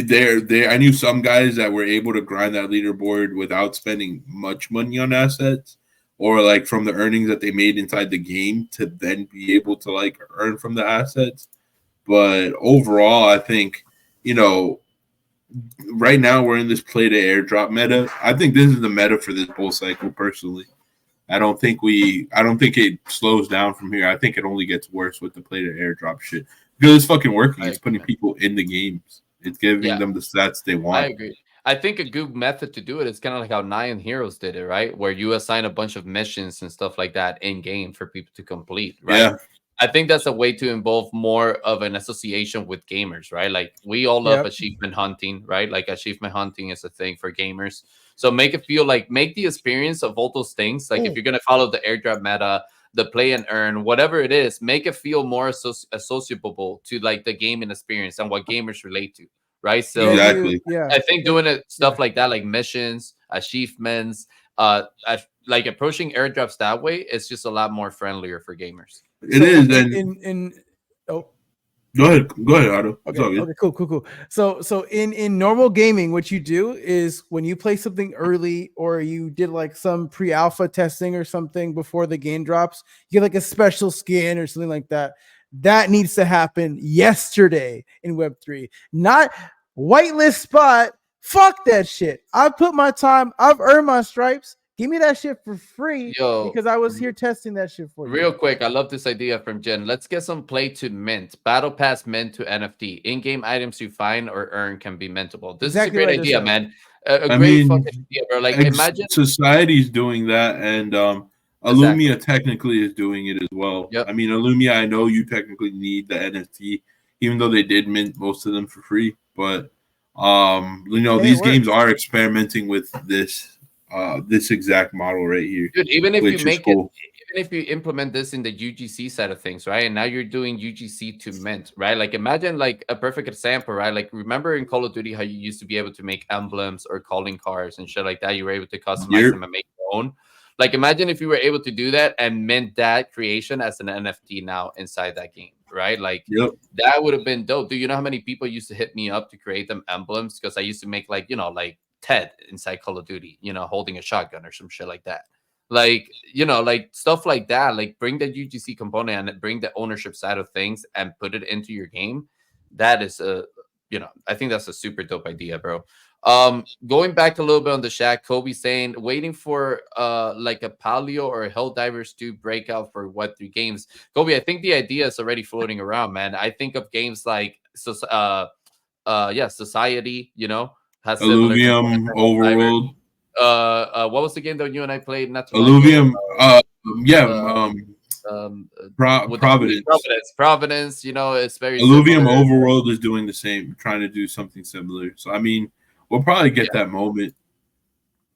there I knew some guys that were able to grind that leaderboard without spending much money on assets. or like from the earnings that they made inside the game to then be able to like earn from the assets. But overall, I think, right now we're in this play to airdrop meta. I think this is the meta for this whole cycle personally. I don't think it slows down from here. I think it only gets worse with the play to airdrop shit. Because it's fucking working. It's putting people in the games. It's giving them the stats they want. I agree. I think a good method to do it is kind of like how Nyan Heroes did it, right? Where you assign a bunch of missions and stuff like that in game for people to complete, right? Yeah. I think that's a way to involve more of an association with gamers, right? Like we all love achievement hunting, right? Like achievement hunting is a thing for gamers. So make it feel like, make the experience of all those things. Like if you're going to follow the airdrop meta, the play and earn, whatever it is, make it feel more associable to like the gaming experience and what gamers relate to, right? So exactly. I think doing it stuff like that, like missions, achievements, like approaching airdrops that way, it's just a lot more friendlier for gamers. It is. And Go ahead, Otto. Okay, cool. So in normal gaming, what you do is when you play something early or you did like some pre-alpha testing or something before the game drops, you get like a special skin or something like that. That needs to happen yesterday in Web3, not whitelist spot. Fuck that shit. I put my time. I've earned my stripes. Give me that shit for free because I was here testing that shit for you. Real quick, I love this idea from Jen. Let's get some play to mint. Battle Pass mint to NFT. In-game items you find or earn can be mintable. This is a great idea, man. A great fucking idea, bro. Like imagine society's doing that, and Illumia technically is doing it as well. Yep. I mean, Illumia, I know you technically need the NFT, even though they did mint most of them for free. But these games are experimenting with this exact model right here. Dude, even if you make it, even if you implement this in the UGC side of things, right? And now you're doing UGC to mint, right? Like imagine like a perfect example, right? Like remember in Call of Duty how you used to be able to make emblems or calling cards and shit like that. You were able to customize them and make your own. Like imagine if you were able to do that and mint that creation as an NFT now inside that game, right? Like that would have been dope. Do you know how many people used to hit me up to create them emblems? Because I used to make like, like Ted inside Call of Duty, holding a shotgun or some shit like that. Like, like stuff like that, like bring the UGC component and bring the ownership side of things and put it into your game. That is I think that's a super dope idea, bro. Going back a little bit on the chat, Kobe saying waiting for like a Paleo or a Helldivers 2 breakout for Web3 games. Kobe, I think the idea is already floating around, man. I think of games like Society, has Illuvium, Overworld. What was the game that you and I played? Not Illuvium. Providence. It's very Illuvium similar. Overworld is doing the same, trying to do something similar. So I mean, we'll probably get that moment.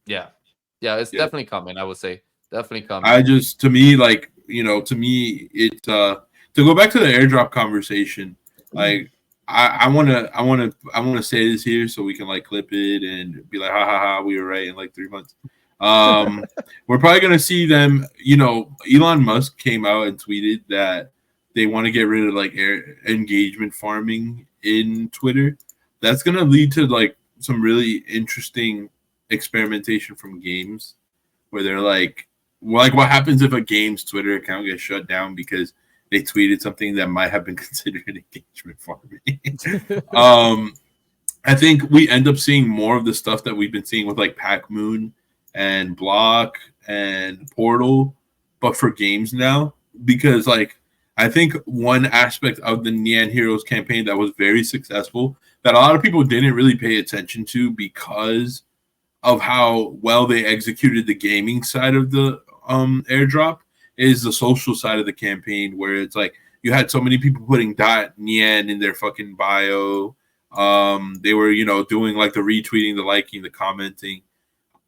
Yeah, it's definitely coming. I would say definitely coming. It's to me, it's to go back to the airdrop conversation, like. I want to say this here so we can like clip it and be like, ha, we were right in like 3 months. We're probably going to see them, Elon Musk came out and tweeted that they want to get rid of like engagement farming in Twitter. That's going to lead to like some really interesting experimentation from games where they're like what happens if a game's Twitter account gets shut down because they tweeted something that might have been considered engagement farming. I think we end up seeing more of the stuff that we've been seeing with like Pac Moon and Block and Portal, but for games now, because like I think one aspect of the Nyan Heroes campaign that was very successful that a lot of people didn't really pay attention to because of how well they executed the gaming side of the airdrop is the social side of the campaign, where it's like you had so many people putting .nyan in their fucking bio. They were, doing like the retweeting, the liking, the commenting.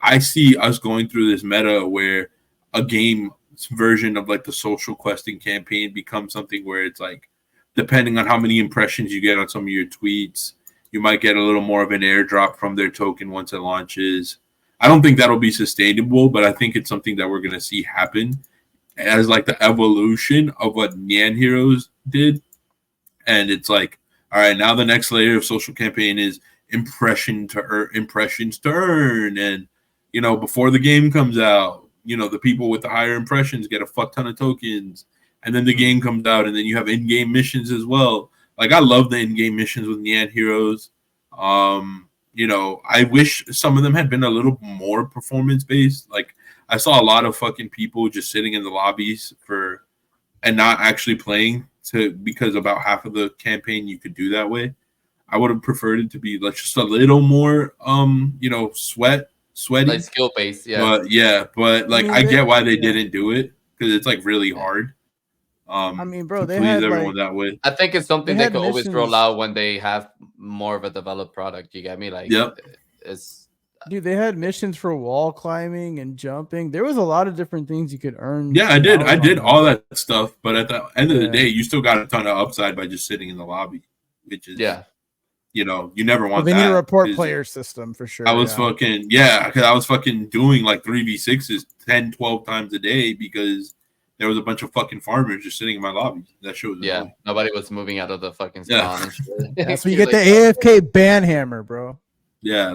I see us going through this meta where a game version of like the social questing campaign becomes something where it's like, depending on how many impressions you get on some of your tweets, you might get a little more of an airdrop from their token once it launches. I don't think that'll be sustainable, but I think it's something that we're going to see happen as like the evolution of what Nyan Heroes did. And it's like, all right, now the next layer of social campaign is impressions to earn. And, before the game comes out, the people with the higher impressions get a fuck ton of tokens, and then the game comes out, and then you have in-game missions as well. Like I love the in-game missions with Nyan Heroes. I wish some of them had been a little more performance-based. Like I saw a lot of fucking people just sitting in the lobbies and not actually playing because about half of the campaign you could do that way. I would have preferred it to be like just a little more sweaty. Like skill based, yeah. But like I get why they didn't do it because it's like really hard. I mean, bro, to they please had everyone like, that way. I think it's something they could always roll missions. out when they have more of a developed product. You get me? Like, Yep. It's dude, they had missions for wall climbing and jumping. There was a lot of different things you could earn. Yeah, I did that. all that stuff, but at the end of the day, you still got a ton of upside by just sitting in the lobby, which is you never want they that. Need a report player system for sure. I was because I was fucking doing like 3v6s 10, 12 times a day because there was a bunch of fucking farmers just sitting in my lobby. That shit was annoying. Nobody was moving out of the fucking spawn. That's where you get the AFK ban hammer, bro. Yeah,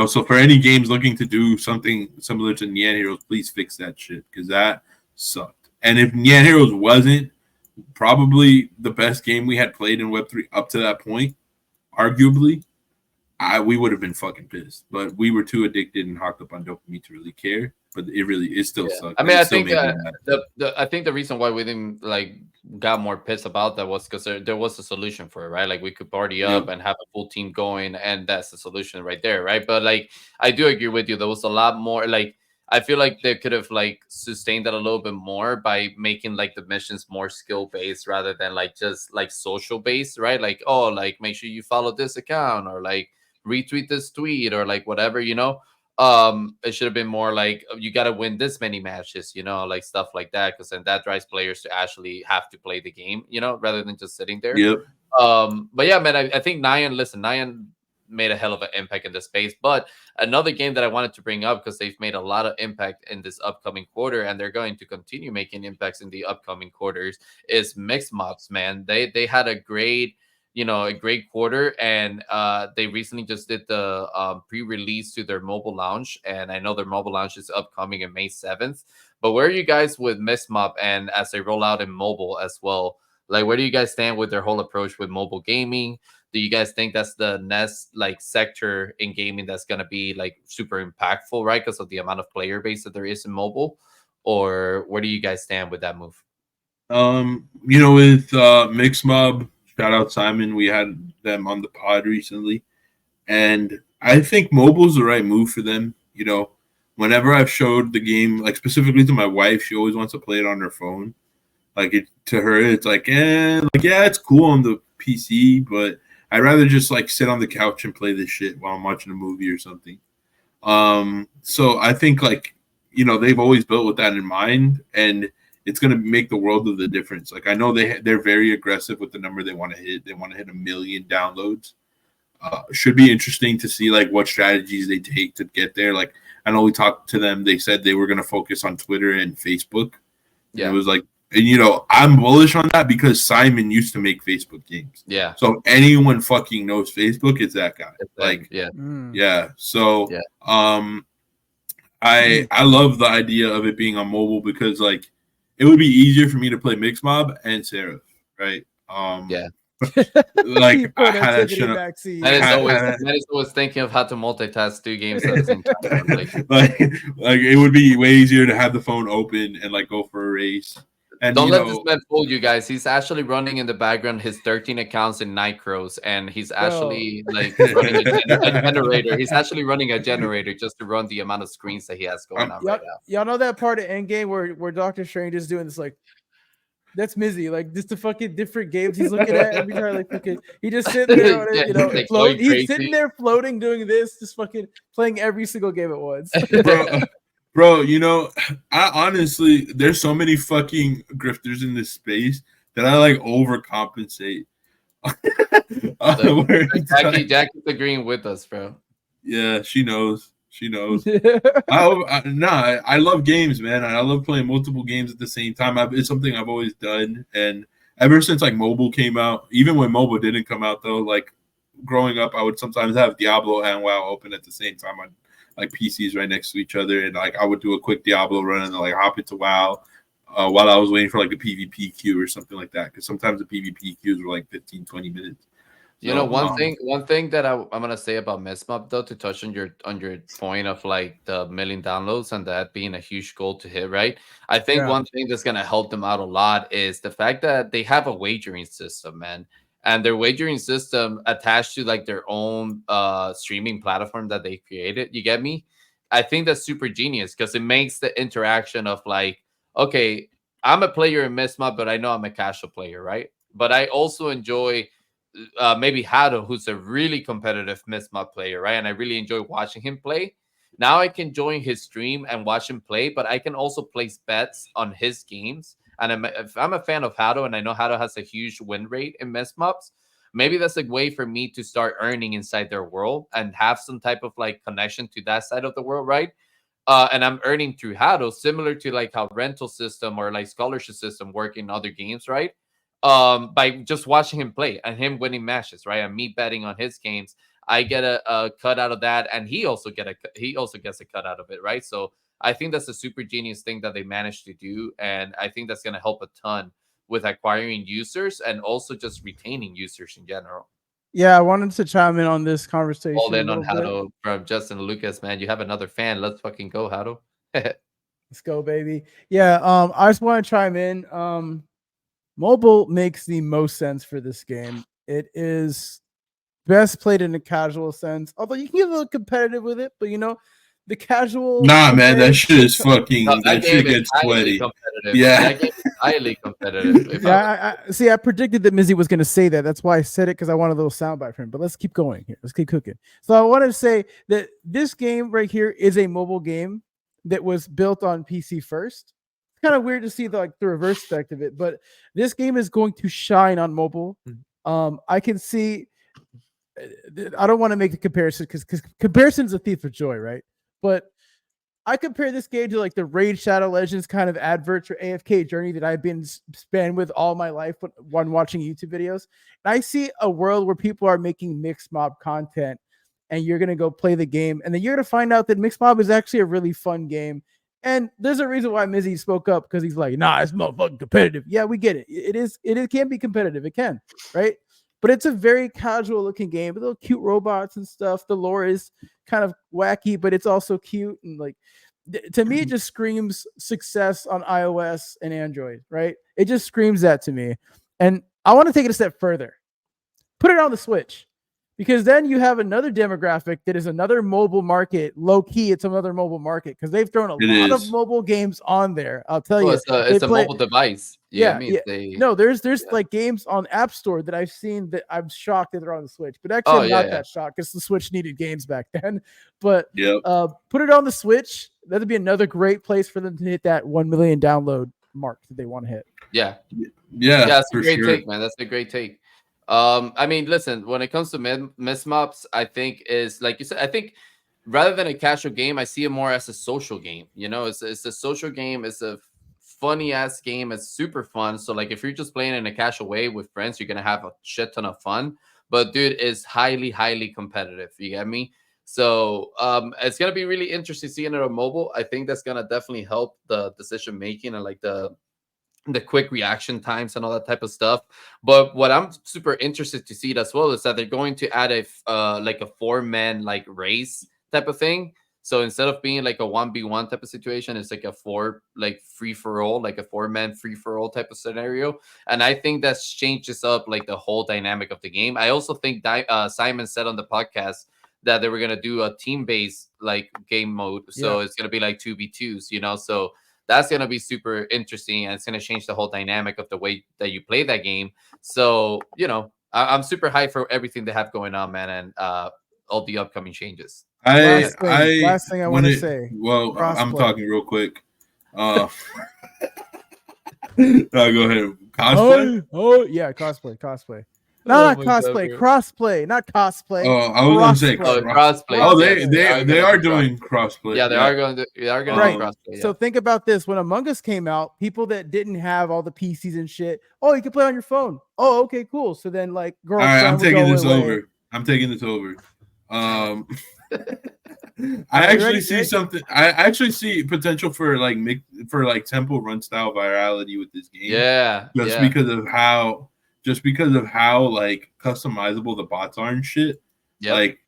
so for any games looking to do something similar to Nyan Heroes, please fix that shit because that sucked. And if Nyan Heroes wasn't probably the best game we had played in Web3 up to that point, arguably, we would have been fucking pissed. But we were too addicted and hooked up on dopamine to really care. But it still sucked. I mean, I think the reason why we didn't got more pissed about that was because there was a solution for it, right? Like we could party up and have a full team going, and that's the solution right there, right? But like I do agree with you. There was a lot more. Like I feel like they could have sustained that a little bit more by making the missions more skill based rather than just social based, right? Like make sure you follow this account or retweet this tweet or whatever, it should have been more you got to win this many matches, stuff like that, because then that drives players to actually have to play the game, rather than just sitting there. But yeah, man, I think Nyan made a hell of an impact in the space. But another game that I wanted to bring up, because they've made a lot of impact in this upcoming quarter and they're going to continue making impacts in the upcoming quarters, is Mixmob, man. They had a great quarter, and they recently just did the pre-release to their mobile launch, and I know their mobile launch is upcoming in May 7th. But where are you guys with Mixmob and as they roll out in mobile as well? Where do you guys stand with their whole approach with mobile gaming? Do you guys think that's the next sector in gaming that's going to be super impactful, right, because of the amount of player base that there is in mobile? Or where do you guys stand with that move? With Mixmob, shout out Simon. We had them on the pod recently. And I think mobile's the right move for them. Whenever I've showed the game, specifically to my wife, she always wants to play it on her phone. To her, it's it's cool on the PC, but I'd rather just sit on the couch and play this shit while I'm watching a movie or something. So I think they've always built with that in mind, and it's going to make the world of the difference. I know they're very aggressive with the number they want to hit. They want to hit 1 million downloads. Should be interesting to see what strategies they take to get there. I know we talked to them. They said they were going to focus on Twitter and Facebook. Yeah, and it was and I'm bullish on that because Simon used to make Facebook games. Yeah. So if anyone fucking knows Facebook, it's that guy. So I love the idea of it being on mobile because it would be easier for me to play Mixmob and Seraph, right? That is always thinking of how to multitask 2 games at the same time. It would be way easier to have the phone open and go for a race. And don't let this man fool you guys. He's actually running in the background his 13 accounts in Night Crows, and he's actually running a generator. He's actually running a generator just to run the amount of screens that he has going on right now. Y'all know that part of Endgame where Doctor Strange is doing this that's Mizzy, just the fucking different games he's looking at every time. He just sitting there, he's sitting there floating, doing this, just fucking playing every single game at once. Bro, I honestly, there's so many fucking grifters in this space that I overcompensate. Jackie's agreeing with us, bro. Yeah, she knows. I love games, man. I love playing multiple games at the same time. It's something I've always done, and ever since mobile came out, even when mobile didn't come out though, growing up, I would sometimes have Diablo and WoW open at the same time like PCs right next to each other, and like I would do a quick Diablo run and then, like hop into WoW while I was waiting for like a PvP queue or something like that. Because sometimes the PvP queues were like 15, 20 minutes. You know, one thing that I'm gonna say about Mixmob though, to touch on your point of like the million downloads and that being a huge goal to hit, right? I think one thing that's gonna help them out a lot is the fact that they have a wagering system, man. And their wagering system attached to like their own streaming platform that they created. You get me? I think that's super genius because it makes the interaction of like, okay, I'm a player in Mixmob, but I know I'm a casual player, right? But I also enjoy maybe Hado, who's a really competitive Mixmob player, right? And I really enjoy watching him play. Now I can join his stream and watch him play, but I can also place bets on his games. And if I'm a fan of Hado, and I know Hado has a huge win rate in Mixmobs, maybe that's a way for me to start earning inside their world and have some type of like connection to that side of the world, right? And I'm earning through Hado, similar to like how rental system or like scholarship system work in other games, right? By just watching him play and him winning matches, right? And me betting on his games, I get a cut out of that, and he also gets a cut out of it, right? So I think that's a super genius thing that they managed to do, and I think that's going to help a ton with acquiring users and also just retaining users in general. Yeah, I wanted to chime in on this conversation. All in on Hado from Justin Lucas, man. You have another fan. Let's fucking go, Hado. Let's go, baby. Yeah, I just want to chime in. Mobile makes the most sense for this game. It is best played in a casual sense, although you can get a little competitive with it, but you know, the casual. Nah, man, that shit is fucking. That shit gets sweaty. Yeah, that game is highly competitive. I predicted that Mizzy was going to say that. That's why I said it, because I want a little soundbite from him. But let's keep going here. Let's keep cooking. So I want to say that this game right here is a mobile game that was built on PC first. It's kind of weird to see the reverse effect of it, but this game is going to shine on mobile. I can see. I don't want to make the comparison because comparison is a thief of joy, right? But I compare this game to like the Raid Shadow Legends kind of adverts for AFK journey that I've been spanned with all my life when watching YouTube videos. And I see a world where people are making Mixmob content, and you're gonna go play the game, and then you're gonna find out that Mixmob is actually a really fun game. And there's a reason why Mizzy spoke up, because he's like, nah, it's motherfucking competitive. Yeah, we get it. It can be competitive. It can, right? But it's a very casual looking game with little cute robots and stuff. The lore is kind of wacky, but it's also cute. And like, to me, it just screams success on iOS and Android, right? It just screams that to me. And I want to take it a step further. Put it on the Switch. Because then you have another demographic that is another mobile market. Low key, it's another mobile market because they've thrown a lot of mobile games on there. I'll tell you, it's a mobile device. No, there's like games on App Store that I've seen that I'm shocked that they're on the Switch. But actually, I'm not that shocked because the Switch needed games back then. But put it on the Switch. That'd be another great place for them to hit that 1 million download mark that they want to hit. Yeah. That's a great take, man. That's a great take. I mean, listen, when it comes to Mixmobs, I think is like you said, I think rather than a casual game, I see it more as a social game. You know, it's a social game. It's a funny ass game. It's super fun. So like if you're just playing in a casual way with friends, you're going to have a shit ton of fun. But dude, it's highly, highly competitive. You get me? So it's going to be really interesting seeing it on mobile. I think that's going to definitely help the decision making and like the quick reaction times and all that type of stuff. But what I'm super interested to see as well is that they're going to add a 4-man like race type of thing. So instead of being like a 1v1 type of situation, it's like a free for all, like a 4-man free for all type of scenario. And I think that changes up like the whole dynamic of the game. I also think Simon said on the podcast that they were gonna do a team-based like game mode. So it's gonna be like 2v2s, you know. So that's going to be super interesting, and it's going to change the whole dynamic of the way that you play that game. So, you know, I'm super hyped for everything they have going on, man, and all the upcoming changes. Last thing I want to say. Well, I'm talking real quick. No, go ahead. Cosplay? Oh, yeah, cosplay. No, not cosplay. Crossplay, not cosplay. Oh, I was going to say crossplay. Oh, they are doing crossplay. Yeah, they are going to do crossplay. Yeah. So think about this: when Among Us came out, people that didn't have all the PCs and shit, you can play on your phone. Oh, okay, cool. So then, like, all right, I'm taking this over. I actually see something. I actually see potential for like temple run style virality with this game. Because of how like customizable the bots are and shit. Yep. Like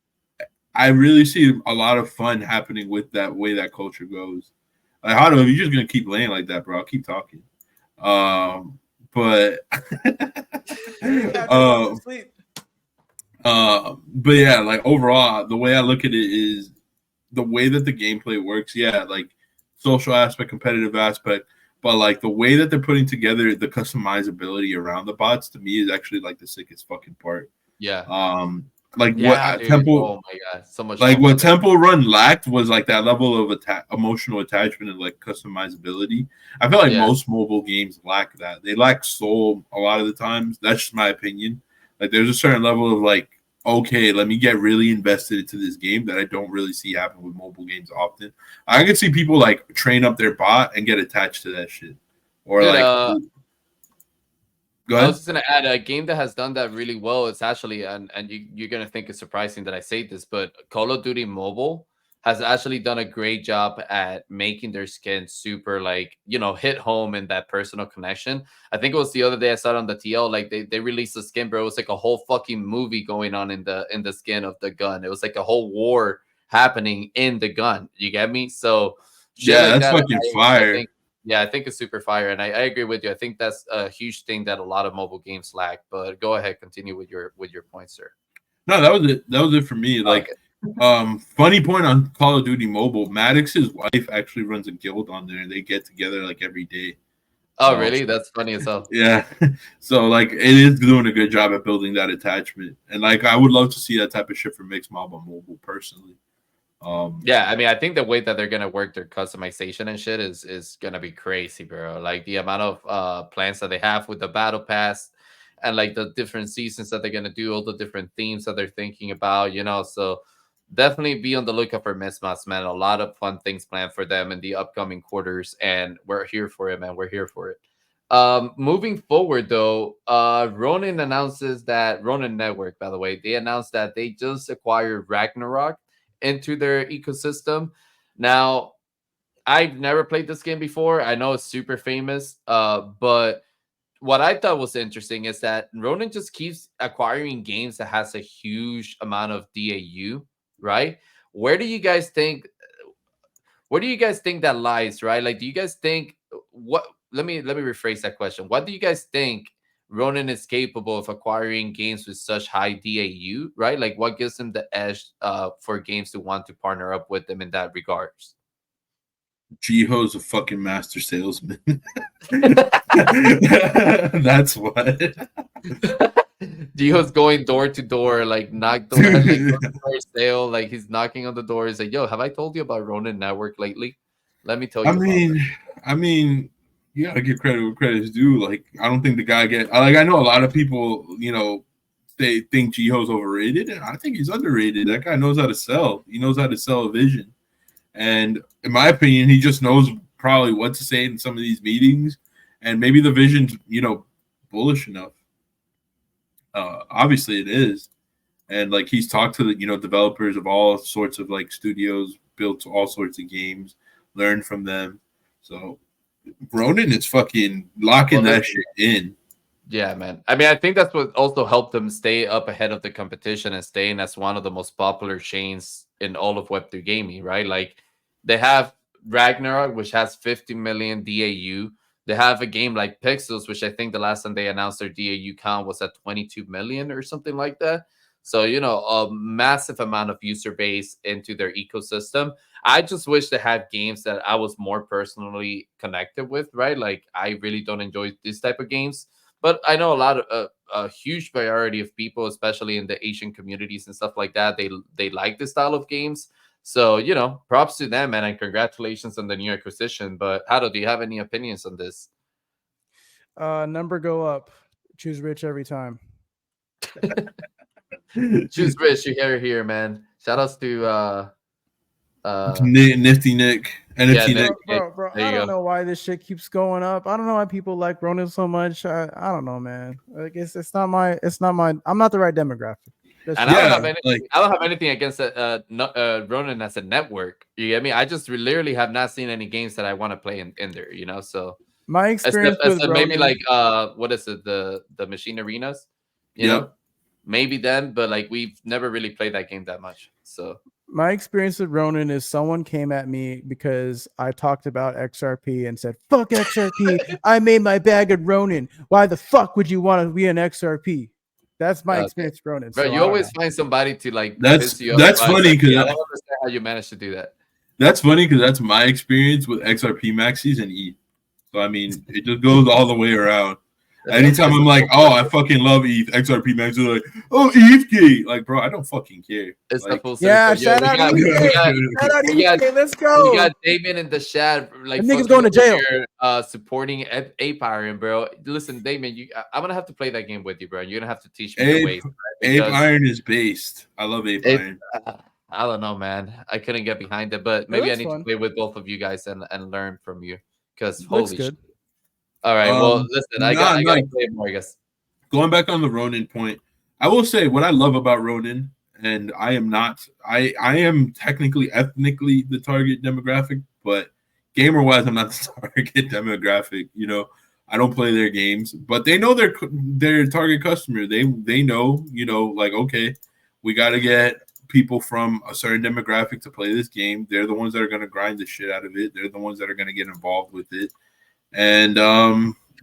I really see a lot of fun happening with that way that culture goes. Like, I don't know if you're just gonna keep playing like that, bro. I'll keep talking. But but yeah, like overall, the way I look at it is the way that the gameplay works. Yeah, like social aspect, competitive aspect, but like the way that they're putting together the customizability around the bots to me is actually like the sickest fucking part. Yeah. What Temple? Oh my god, so much. Like what Temple Run lacked was like that level of emotional attachment and like customizability. I feel like most mobile games lack that. They lack soul a lot of the times. That's just my opinion. Like there's a certain level of like, okay, let me get really invested into this game that I don't really see happen with mobile games often. I can see people like train up their bot and get attached to that shit, or Go ahead. I was just gonna add a game that has done that really well. It's actually, and you're gonna think it's surprising that I say this, but Call of Duty Mobile has actually done a great job at making their skin super like hit home in that personal connection. I think it was the other day I saw it on the TL, like they released the skin, bro. It was like a whole fucking movie going on in the skin of the gun. It was like a whole war happening in the gun. You get me? So yeah, like that's fucking fire. I think it's super fire, and I agree with you. I think that's a huge thing that a lot of mobile games lack. But go ahead, continue with your point, sir. No, that was it. That was it for me. Like, funny point on Call of Duty Mobile. Maddox's wife actually runs a guild on there, and they get together like every day. Oh, really? That's funny as hell. Yeah. So like, it is doing a good job at building that attachment, and like, I would love to see that type of shit for Mixmob on mobile, personally. I mean, I think the way that they're gonna work their customization and shit is gonna be crazy, bro. Like the amount of plans that they have with the battle pass and like the different seasons that they're gonna do, all the different themes that they're thinking about, so definitely be on the lookout for Mixmob, man. A lot of fun things planned for them in the upcoming quarters, and we're here for it, man. We're here for it. Moving forward though, Ronin Network, by the way, they announced that they just acquired Ragnarok into their ecosystem. Now, I've never played this game before. I know it's super famous, but what I thought was interesting is that Ronin just keeps acquiring games that has a huge amount of DAU, right? Where do you guys think that lies, right? Like, do you guys think what? Let me rephrase that question. What do you guys think Ronin is capable of acquiring games with such high DAU, right? Like, what gives them the edge for games to want to partner up with them in that regards? Jiho's a fucking master salesman. That's what. Jiho's going door to door, like knock door, door sale. Like he's knocking on the door. He's like, "Yo, have I told you about Ronin Network lately? Let me tell you." I mean, you gotta give credit where credit is due. Like, I don't think the guy I know a lot of people, they think Jiho's overrated, and I think he's underrated. That guy knows how to sell. He knows how to sell a vision. And in my opinion, he just knows probably what to say in some of these meetings, and maybe the vision's, bullish enough. Obviously it is. And like, he's talked to the, developers of all sorts of like studios, built all sorts of games, learned from them. So Ronin is fucking locking that shit in. Yeah, man. I mean, I think that's what also helped them stay up ahead of the competition and staying as one of the most popular chains in all of Web3 gaming, right? Like, they have Ragnarok, which has 50 million DAU. They have a game like Pixels, which I think the last time they announced their DAU count was at 22 million or something like that. So, a massive amount of user base into their ecosystem. I just wish they had games that I was more personally connected with, right? Like, I really don't enjoy this type of games. But I know a huge priority of people, especially in the Asian communities and stuff like that, they like this style of games. So, props to them, man, and congratulations on the new acquisition. But Hado, do you have any opinions on this? Number go up. Choose rich every time. Choose rich. You hear here, man. Shout outs to Nifty Nick. NFT Nick. Bro, I don't know why this shit keeps going up. I don't know why people like Ronin so much. I don't know, man. Like, it's not my I'm not the right demographic. That's And true. I don't Yeah, have anything. like I don't have anything against Ronin as a network. You get me? I just literally have not seen any games that I want to play in there. You know, so My experience with except maybe Ronin. like what is it, the machine arenas? You Yep. know, maybe then, but like we've never really played that game that much. So My experience with Ronin is someone came at me because I talked about XRP and said, "Fuck XRP! I made my bag of Ronin. Why the fuck would you want to be an XRP?" That's my okay. experience with Ronin. Bro, So you I don't always know. find somebody to like that's piss you off. by funny XRP. because I don't understand how you managed to do that. that's funny because that's my experience with XRP maxis and ETH. So I mean, it just goes all the way around. Anytime I'm like, oh, I fucking love ETH, XRP maxis are like, oh, ETH gate. Like, bro, I don't fucking care. It's the Like, full Yeah, circle. Yo, shout out EK. Shout out we got EK. Let's we go. got Damien in the chat, like Them niggas fucking going to over jail. here, supporting Ape Iron, bro. Listen, Damien, I'm gonna have to play that game with you, bro. You're gonna have to teach me the ways. Right? Ape Iron is based. I love Ape Iron. I don't know, man. I couldn't get behind it, but maybe I need to play with both of you guys and learn from you. Because holy shit. All right, well, listen, I gotta play more, I guess. Going back on the Ronin point, I will say what I love about Ronin, and I am not, I am technically ethnically the target demographic, but gamer wise, I'm not the target demographic. You know, I don't play their games, but they know their target customer. They know, you know, like, okay, we got to get people from a certain demographic to play this game. They're the ones that are going to grind the shit out of it. They're the ones that are going to get involved with it. And,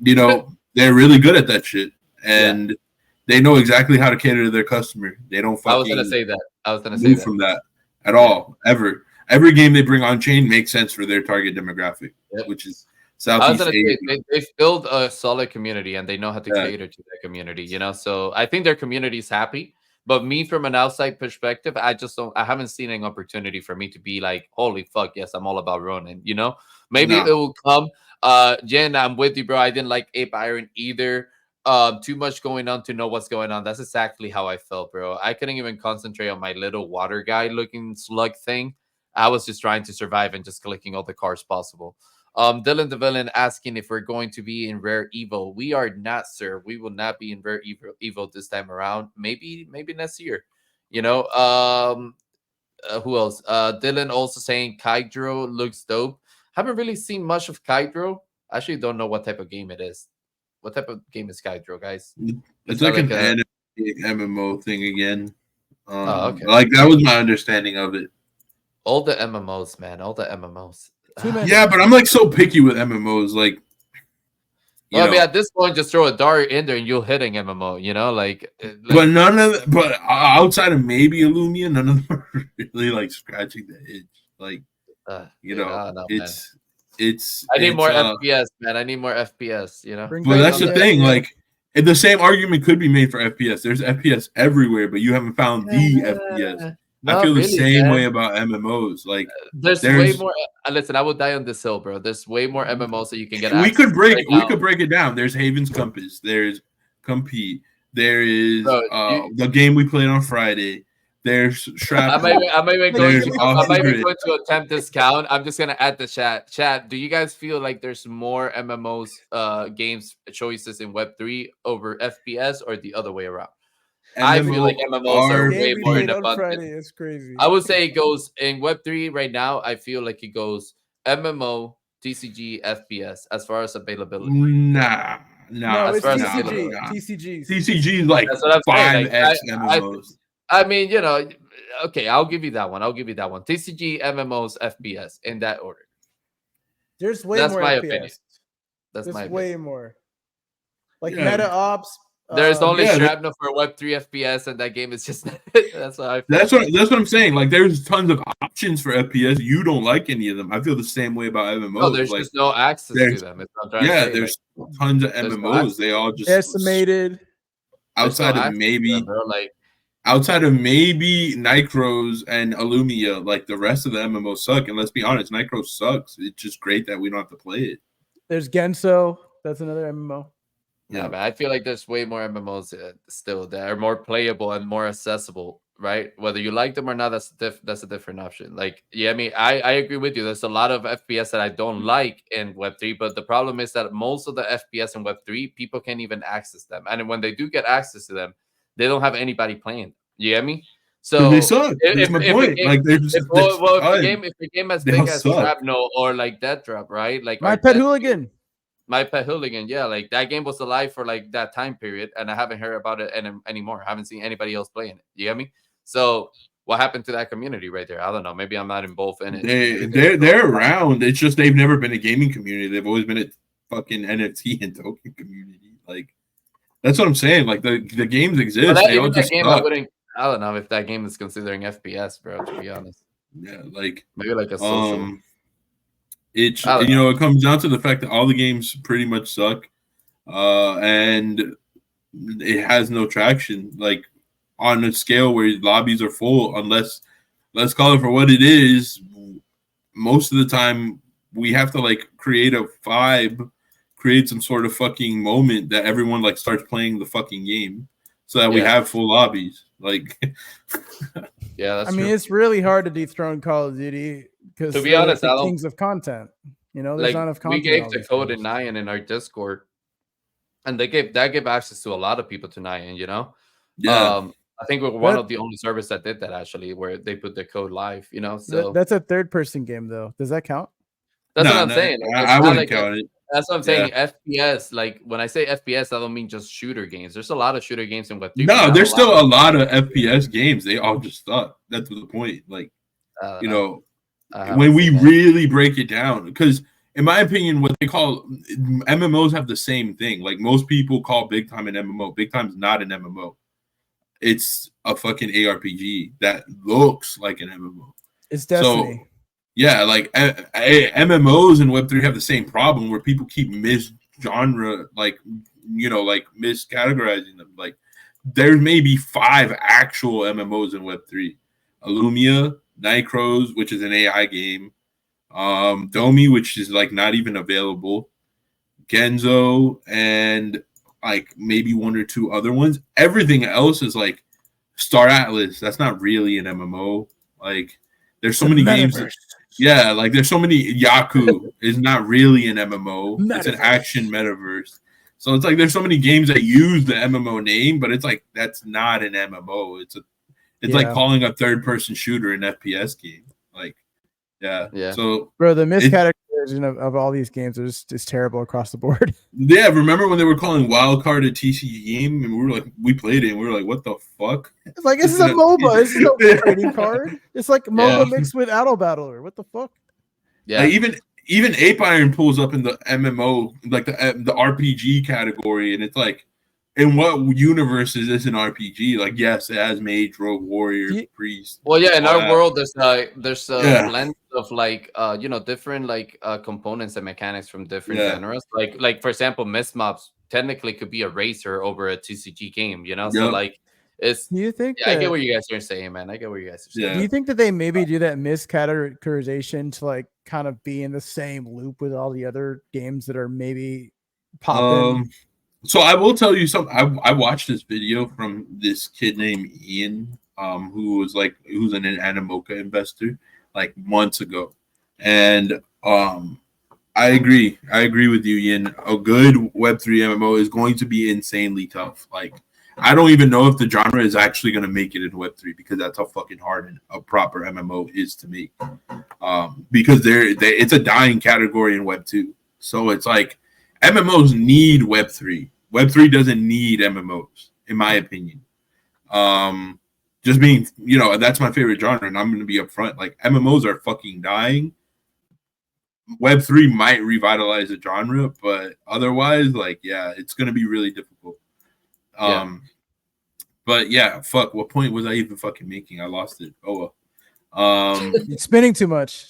you know, they're really good at that shit. And they know exactly how to cater to their customer. They don't fucking I was going to say that. I was going to say move from that at all, ever. Every game they bring on chain makes sense for their target demographic, which is Southeast Asia. They've built a solid community and they know how to cater to their community, you know? So I think their community is happy. But me, from an outside perspective, I haven't seen an opportunity for me to be like, holy fuck, yes, I'm all about Ronin, you know? Maybe it will come. Jen, I'm with you, bro. I didn't like Ape Iron either. Too much going on to know what's going on. That's exactly how I felt, bro. I couldn't even concentrate on my little water guy looking slug thing. I was just trying to survive and just collecting all the cars possible. Dylan the Villain asking if we're going to be in Rare Evo. We are not, sir. We will not be in Rare Evo this time around. Maybe next year. You know, who else? Dylan also saying Kydro looks dope. Haven't really seen much of Kydro. Actually don't know what type of game it is. What type of game is Kydro, guys? It's like an anime MMO thing again. Okay. Like that was my understanding of it. All the MMOs, man. All the MMOs. Yeah, but I'm like so picky with MMOs. Like, well, I mean, at this point, just throw a dart in there and you'll hit an MMO. You know, like. But outside of maybe Illumia, none of them are really like scratching the itch. Like, you know, it's. I need more FPS, man. I need more FPS. You know. But that's the thing. Like, and the same argument could be made for FPS. There's FPS everywhere, but you haven't found the FPS. I feel the same way about MMOs. Like, there's way more. Listen, I will die on this hill, bro. There's way more MMOs that you can get. We could break it down. There's Haven's Compass. There's Compete. There is the game we played on Friday. There's Seraph. I might even going to attempt this count. I'm just gonna add the chat. Chat. Do you guys feel like there's more MMOs games choices in Web3 over FPS, or the other way around? I feel like MMOs are way more in abundance. It's crazy. I would say it goes in Web3 right now. I feel like it goes MMO, TCG, FPS as far as availability. Nah. As far as TCG. TCG is like 5x MMOs. I mean, you know, okay, I'll give you that one. TCG, MMOs, FPS in that order. There's way more. That's my opinion. That's way more. Like meta ops. There's only Shrapnel for Web3 FPS, and that game is just that's what I feel. That's what I'm saying. Like, there's tons of options for FPS. You don't like any of them. I feel the same way about MMOs. No, there's just no access to them. There's tons of MMOs. They all just estimated. Outside of maybe Nitros and Illumia, like the rest of the MMOs suck. And let's be honest, Nitro sucks. It's just great that we don't have to play it. There's Genso. That's another MMO. Yeah, man. I feel like there's way more MMOs still that are more playable and more accessible, right? Whether you like them or not, that's a different option. Like, yeah, I mean, I agree with you. There's a lot of FPS that I don't like in Web3, but the problem is that most of the FPS in Web3, people can't even access them. And when they do get access to them, they don't have anybody playing. You get me? So they So suck. That's my if a point. game, Like they're just if a game as they big all as suck. Shrapnel or like Death Drop, right? Like My our Pet Death Hooligan. My Pet Hooligan, yeah, like that game was alive for like that time period, and I haven't heard about it anymore. I haven't seen anybody else playing it. You get me? So what happened to that community right there? I don't know. Maybe I'm not involved in it. They're around. It's just they've never been a gaming community. They've always been a fucking NFT and token community. Like that's what I'm saying. Like the games exist. They all just game, suck. I don't know if that game is considering FPS, bro. To be honest, yeah, like maybe like a social. It's it comes down to the fact that all the games pretty much suck, and it has no traction. Like on a scale where lobbies are full, unless let's call it for what it is. Most of the time, we have to like create a vibe, create some sort of fucking moment that everyone like starts playing the fucking game, so that we have full lobbies. Like, yeah, that's I mean, it's really hard to dethrone Call of Duty because to be honest, the kings of content. You know, there's like not enough content. We gave the code in Nyan in our Discord, and they gave access to a lot of people to Nyan. You know, I think we're one of the only servers that did that actually, where they put the code live. You know, so that's a third-person game though. Does that count? That's what I'm saying. I wouldn't count it. That's what I'm saying. FPS, like when I say FPS, I don't mean just shooter games. There's a lot of shooter games in Web3. No, there's still a lot of FPS games. They all just suck. That's the point. Like, you know, when we really break it down, because in my opinion, what they call MMOs have the same thing. Like most people call Big Time an MMO. Big Time's not an MMO. It's a fucking ARPG that looks like an MMO. It's Destiny. So, yeah, like MMOs and Web3 have the same problem where people keep mis-genre, like, you know, like miscategorizing them. Like, there may be 5 actual MMOs in Web3. Illumia, Nightcrows, which is an AI game. Domi, which is like not even available. Genzo, and like maybe 1 or 2 other ones. Everything else is like Star Atlas. That's not really an MMO. Like, there's so many games. Yeah, like there's so many. Yaku is not really an MMO. It's an action metaverse. So it's like there's so many games that use the MMO name, but it's like that's not an MMO. It's like calling a third-person shooter an FPS game. Like, yeah. So, bro, the miscategorization of all these games is terrible across the board. Yeah, remember when they were calling Wildcard a TCE game, and we played it, and we were like, "What the fuck?" It's like this is a MOBA. This is no trading card. It's like MOBA mixed with Auto Battler. What the fuck? Yeah, like even Ape Iron pulls up in the MMO, like the RPG category, and it's like, in what universe is this an RPG? Like, yes, it has mage, rogue, warrior, priest. Well, yeah, in our world, there's a blend of like different like components and mechanics from different genres. Like for example, Mixmob technically could be a racer over a TCG game. You know, so like it's. Do you think? I get what you guys are saying, man. I get what you guys are saying. Do you think that they maybe do that miscategorization to like kind of be in the same loop with all the other games that are maybe popping? So I will tell you something. I watched this video from this kid named Ian, who's an Animoca investor like months ago, and I agree with you, Ian. A good Web3 MMO is going to be insanely tough. Like, I don't even know if the genre is actually going to make it in Web3 because that's how fucking hard a proper MMO is to make. Because it's a dying category in Web2, so it's like. MMOs need Web3. Web3 doesn't need MMOs, in my opinion. Just being, that's my favorite genre, and I'm going to be upfront. Like, MMOs are fucking dying. Web3 might revitalize the genre, but otherwise, like, yeah, it's going to be really difficult. But yeah, fuck, what point was I even fucking making? I lost it. Oh, well. You're spinning too much.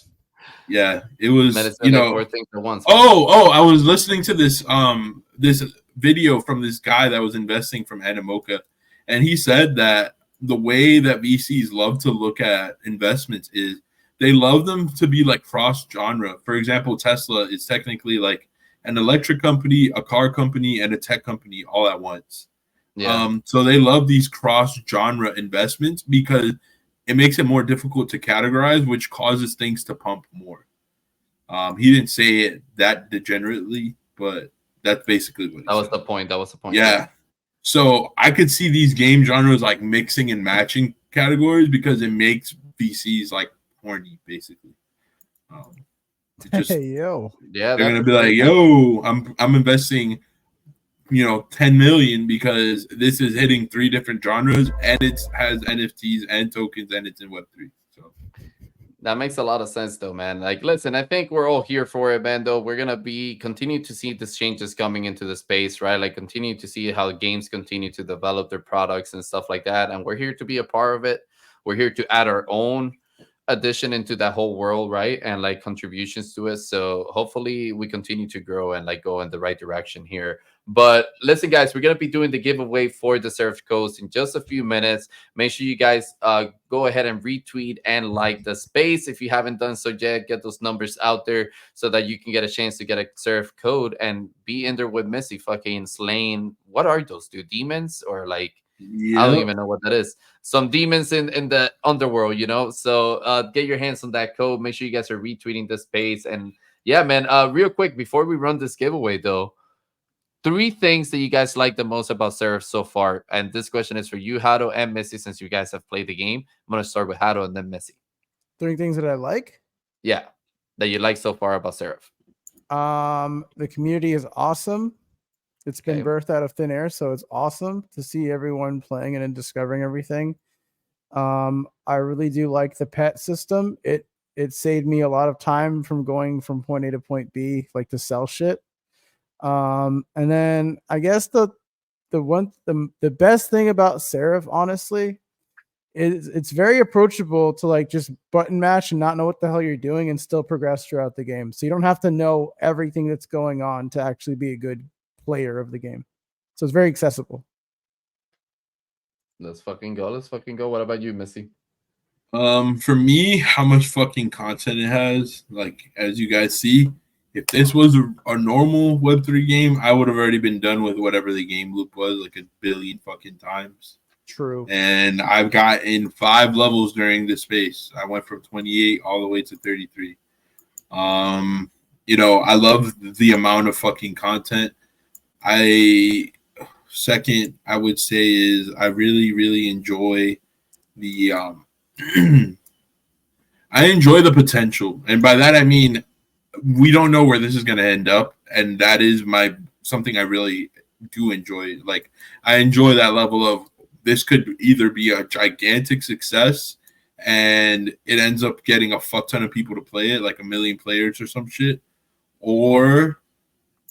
Yeah, it was, four things at once. I was listening to this this video from this guy that was investing from Animoca, and he said that the way that VCs love to look at investments is they love them to be like cross genre. For example, Tesla is technically like an electric company, a car company, and a tech company all at once. Yeah. So they love these cross genre investments because it makes it more difficult to categorize, which causes things to pump more. He didn't say it that degenerately, but that's basically what he said. That was the point. Yeah. So I could see these game genres like mixing and matching categories because it makes VCs like horny, basically. Just Hey yo, Yeah, they're that's gonna be like, "Yo, I'm investing, 10 million because this is hitting 3 different genres and it has NFTs and tokens and it's in Web3." So That makes a lot of sense, though, man. Like, listen, I think we're all here for it, man. Though we're gonna continue to see these changes coming into the space, right? Like, continue to see how games continue to develop their products and stuff like that. And we're here to be a part of it. We're here to add our own addition into that whole world, right? And like contributions to it. So hopefully we continue to grow and like go in the right direction here. But listen, guys, we're gonna be doing the giveaway for the Seraph codes in just a few minutes. Make sure you guys go ahead and retweet and like the space if you haven't done so yet. Get those numbers out there so that you can get a chance to get a Seraph code and be in there with Missy fucking slaying. What are those, dude? Demons or like I don't even know what that is. Some demons in the underworld, So get your hands on that code. Make sure you guys are retweeting this space. And yeah, man. Real quick before we run this giveaway, though, 3 things that you guys like the most about Seraph so far. And this question is for you, Hado, and Missy, since you guys have played the game. I'm gonna start with Hado and then Missy. 3 things that I like. Yeah, that you like so far about Seraph. The community is awesome. It's been Okay. birthed out of thin air, so it's awesome to see everyone playing it and discovering everything. I really do like the pet system. It saved me a lot of time from going from point A to point B, like to sell shit. And then I guess the best thing about Seraph, honestly, is it's very approachable to like just button mash and not know what the hell you're doing and still progress throughout the game. So you don't have to know everything that's going on to actually be a good player of the game. So it's very accessible. Let's fucking go. Let's fucking go. What about you, Missy? For me, how much fucking content it has, like as you guys see, if this was a normal Web3 game, I would have already been done with whatever the game loop was, like a billion fucking times. True. And I've gotten 5 levels during this space. I went from 28 all the way to 33. I love the amount of fucking content. Second, I would say is I really, really enjoy the I enjoy the potential, and by that I mean we don't know where this is going to end up, and that is something I really do enjoy. Like I enjoy that level of this could either be a gigantic success, and it ends up getting a fuck ton of people to play it, like 1 million players or some shit, or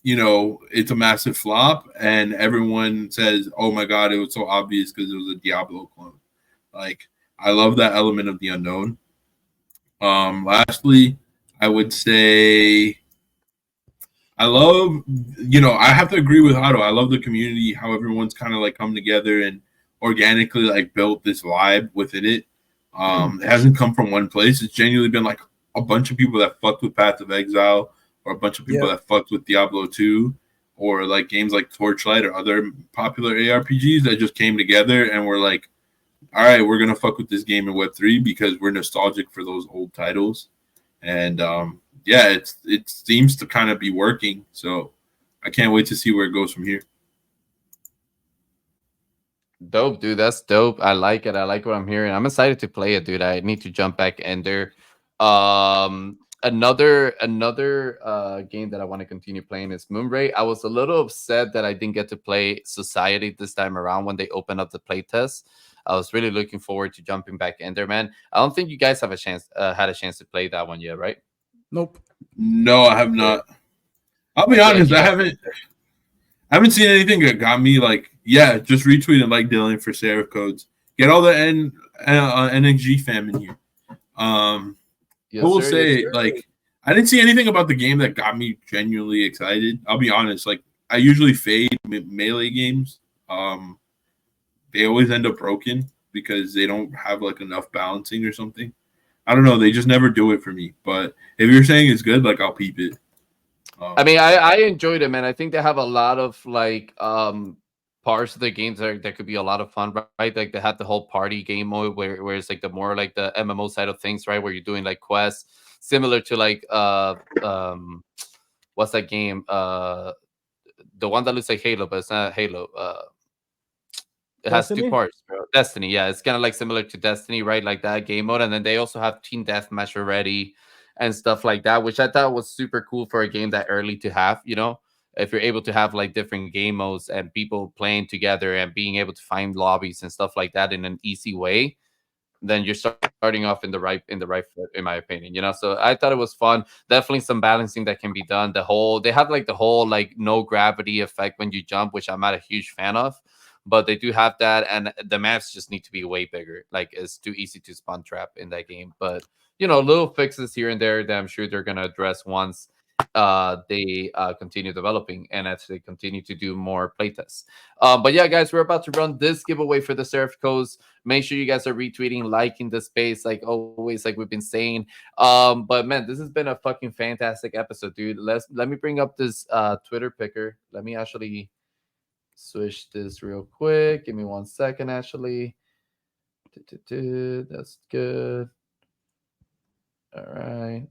it's a massive flop, and everyone says, "Oh my god, it was so obvious because it was a Diablo clone." Like I love that element of the unknown. Lastly, I would say I love, I have to agree with Hado. I love the community, how everyone's kind of like come together and organically like built this vibe within it. It hasn't come from one place. It's genuinely been like a bunch of people that fucked with Path of Exile, or a bunch of people that fucked with Diablo 2, or like games like Torchlight or other popular ARPGs that just came together and were like, all right, we're gonna fuck with this game in Web3 because we're nostalgic for those old titles, and it seems to kind of be working. So I can't wait to see where it goes from here. Dope, dude. That's dope. I like it. I like what I'm hearing. I'm excited to play it, dude. I need to jump back in there. Another game that I want to continue playing is Moonray. I was a little upset that I didn't get to play Society this time around when they opened up the playtest. I was really looking forward to jumping back in there, man. I don't think you guys have had a chance to play that one yet, right? Nope. No, I have not. I'll be honest, I haven't seen anything that got me like, yeah, just retweet and like Dylan for Seraph codes. Get all the NXG fam in here. I will say, like, I didn't see anything about the game that got me genuinely excited. I'll be honest, like, I usually fade melee games. They always end up broken because they don't have like enough balancing or something. I don't know. They just never do it for me. But if you're saying it's good, like I'll peep it. I mean, I enjoyed it, man. I think they have a lot of like parts of the games that could be a lot of fun, right? Like they had the whole party game mode where it's like the more like the MMO side of things, right? Where you're doing like quests similar to like what's that game? The one that looks like Halo, but it's not Halo. It has two Destiny? parts, bro. Destiny, yeah, it's kind of like similar to Destiny, right? Like that game mode, and then they also have Team Deathmatch already and stuff like that, which I thought was super cool for a game that early to have. You know, if you're able to have like different game modes and people playing together and being able to find lobbies and stuff like that in an easy way, then you're starting off in the right foot, in my opinion. You know, so I thought it was fun. Definitely some balancing that can be done. They have like the whole like no gravity effect when you jump, which I'm not a huge fan of, but they do have that, and the maps just need to be way bigger. Like it's too easy to spawn trap in that game, but you know, little fixes here and there that I'm sure they're gonna address once they continue developing and as they continue to do more playtests. But yeah, guys, we're about to run this giveaway for the Seraph codes. Make sure you guys are retweeting, liking the space, like always, like we've been saying. But man, this has been a fucking fantastic episode, dude. Let me bring up this Twitter picker. Let me actually switch this real quick. Give me 1 second, actually. That's good. All right.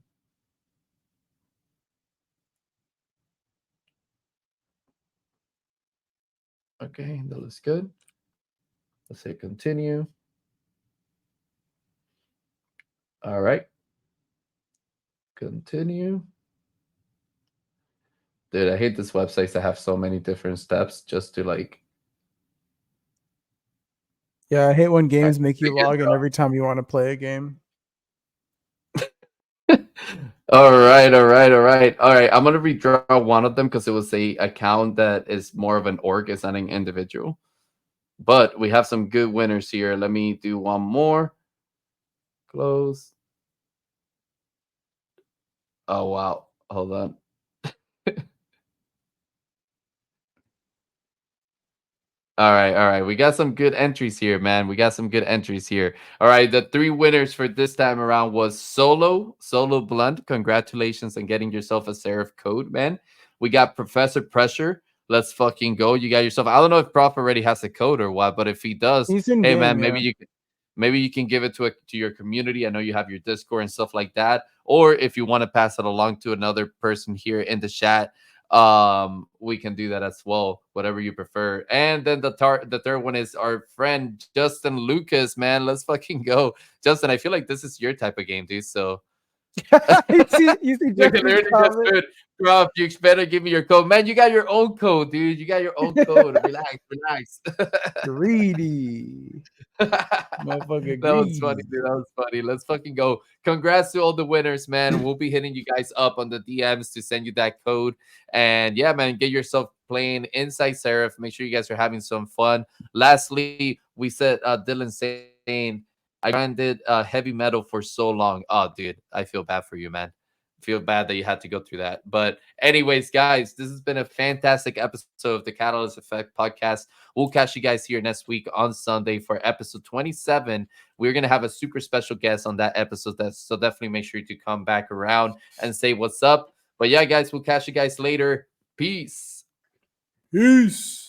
Okay, that looks good. Let's hit continue. All right. Continue. Dude, I hate this websites that have so many different steps just to like. Yeah, I hate when games make you log in every time you want to play a game. All right. I'm gonna redraw one of them because it was a account that is more of an org, it's not an individual. But we have some good winners here. Let me do one more. Close. Oh wow. Hold on. All right. We got some good entries here, man. We got some good entries here. All right, the 3 winners for this time around was Solo Blunt. Congratulations on getting yourself a Seraph code, man. We got Professor Pressure. Let's fucking go. You got yourself. I don't know if Prof already has a code or what, but if he does, He's in hey game, man, yeah. maybe you can give it to your community. I know you have your Discord and stuff like that. Or if you want to pass it along to another person here in the chat, we can do that as well, whatever you prefer. And then the third one is our friend Justin Lucas, man. Let's fucking go, Justin. I feel like this is your type of game, dude. So you see look at Justin's comment? good. Rob, you better give me your code, man. You got your own code, dude. You got your own code. Relax. Greedy. Motherfucker That was funny, greedy. dude. That was funny. Let's fucking go. Congrats to all the winners, man. We'll be hitting you guys up on the DMs to send you that code. And yeah, man, get yourself playing inside Seraph. Make sure you guys are having some fun. Lastly, we said Dylan saying, I grinded heavy metal for so long. Oh, dude, I feel bad for you, man. Feel bad that you had to go through that. But anyways, guys, this has been a fantastic episode of the Catalyst Effect podcast. We'll catch you guys here next week on Sunday for episode 27. We're going to have a super special guest on that episode. So definitely make sure to come back around and say what's up. But yeah, guys, we'll catch you guys later. Peace. Peace.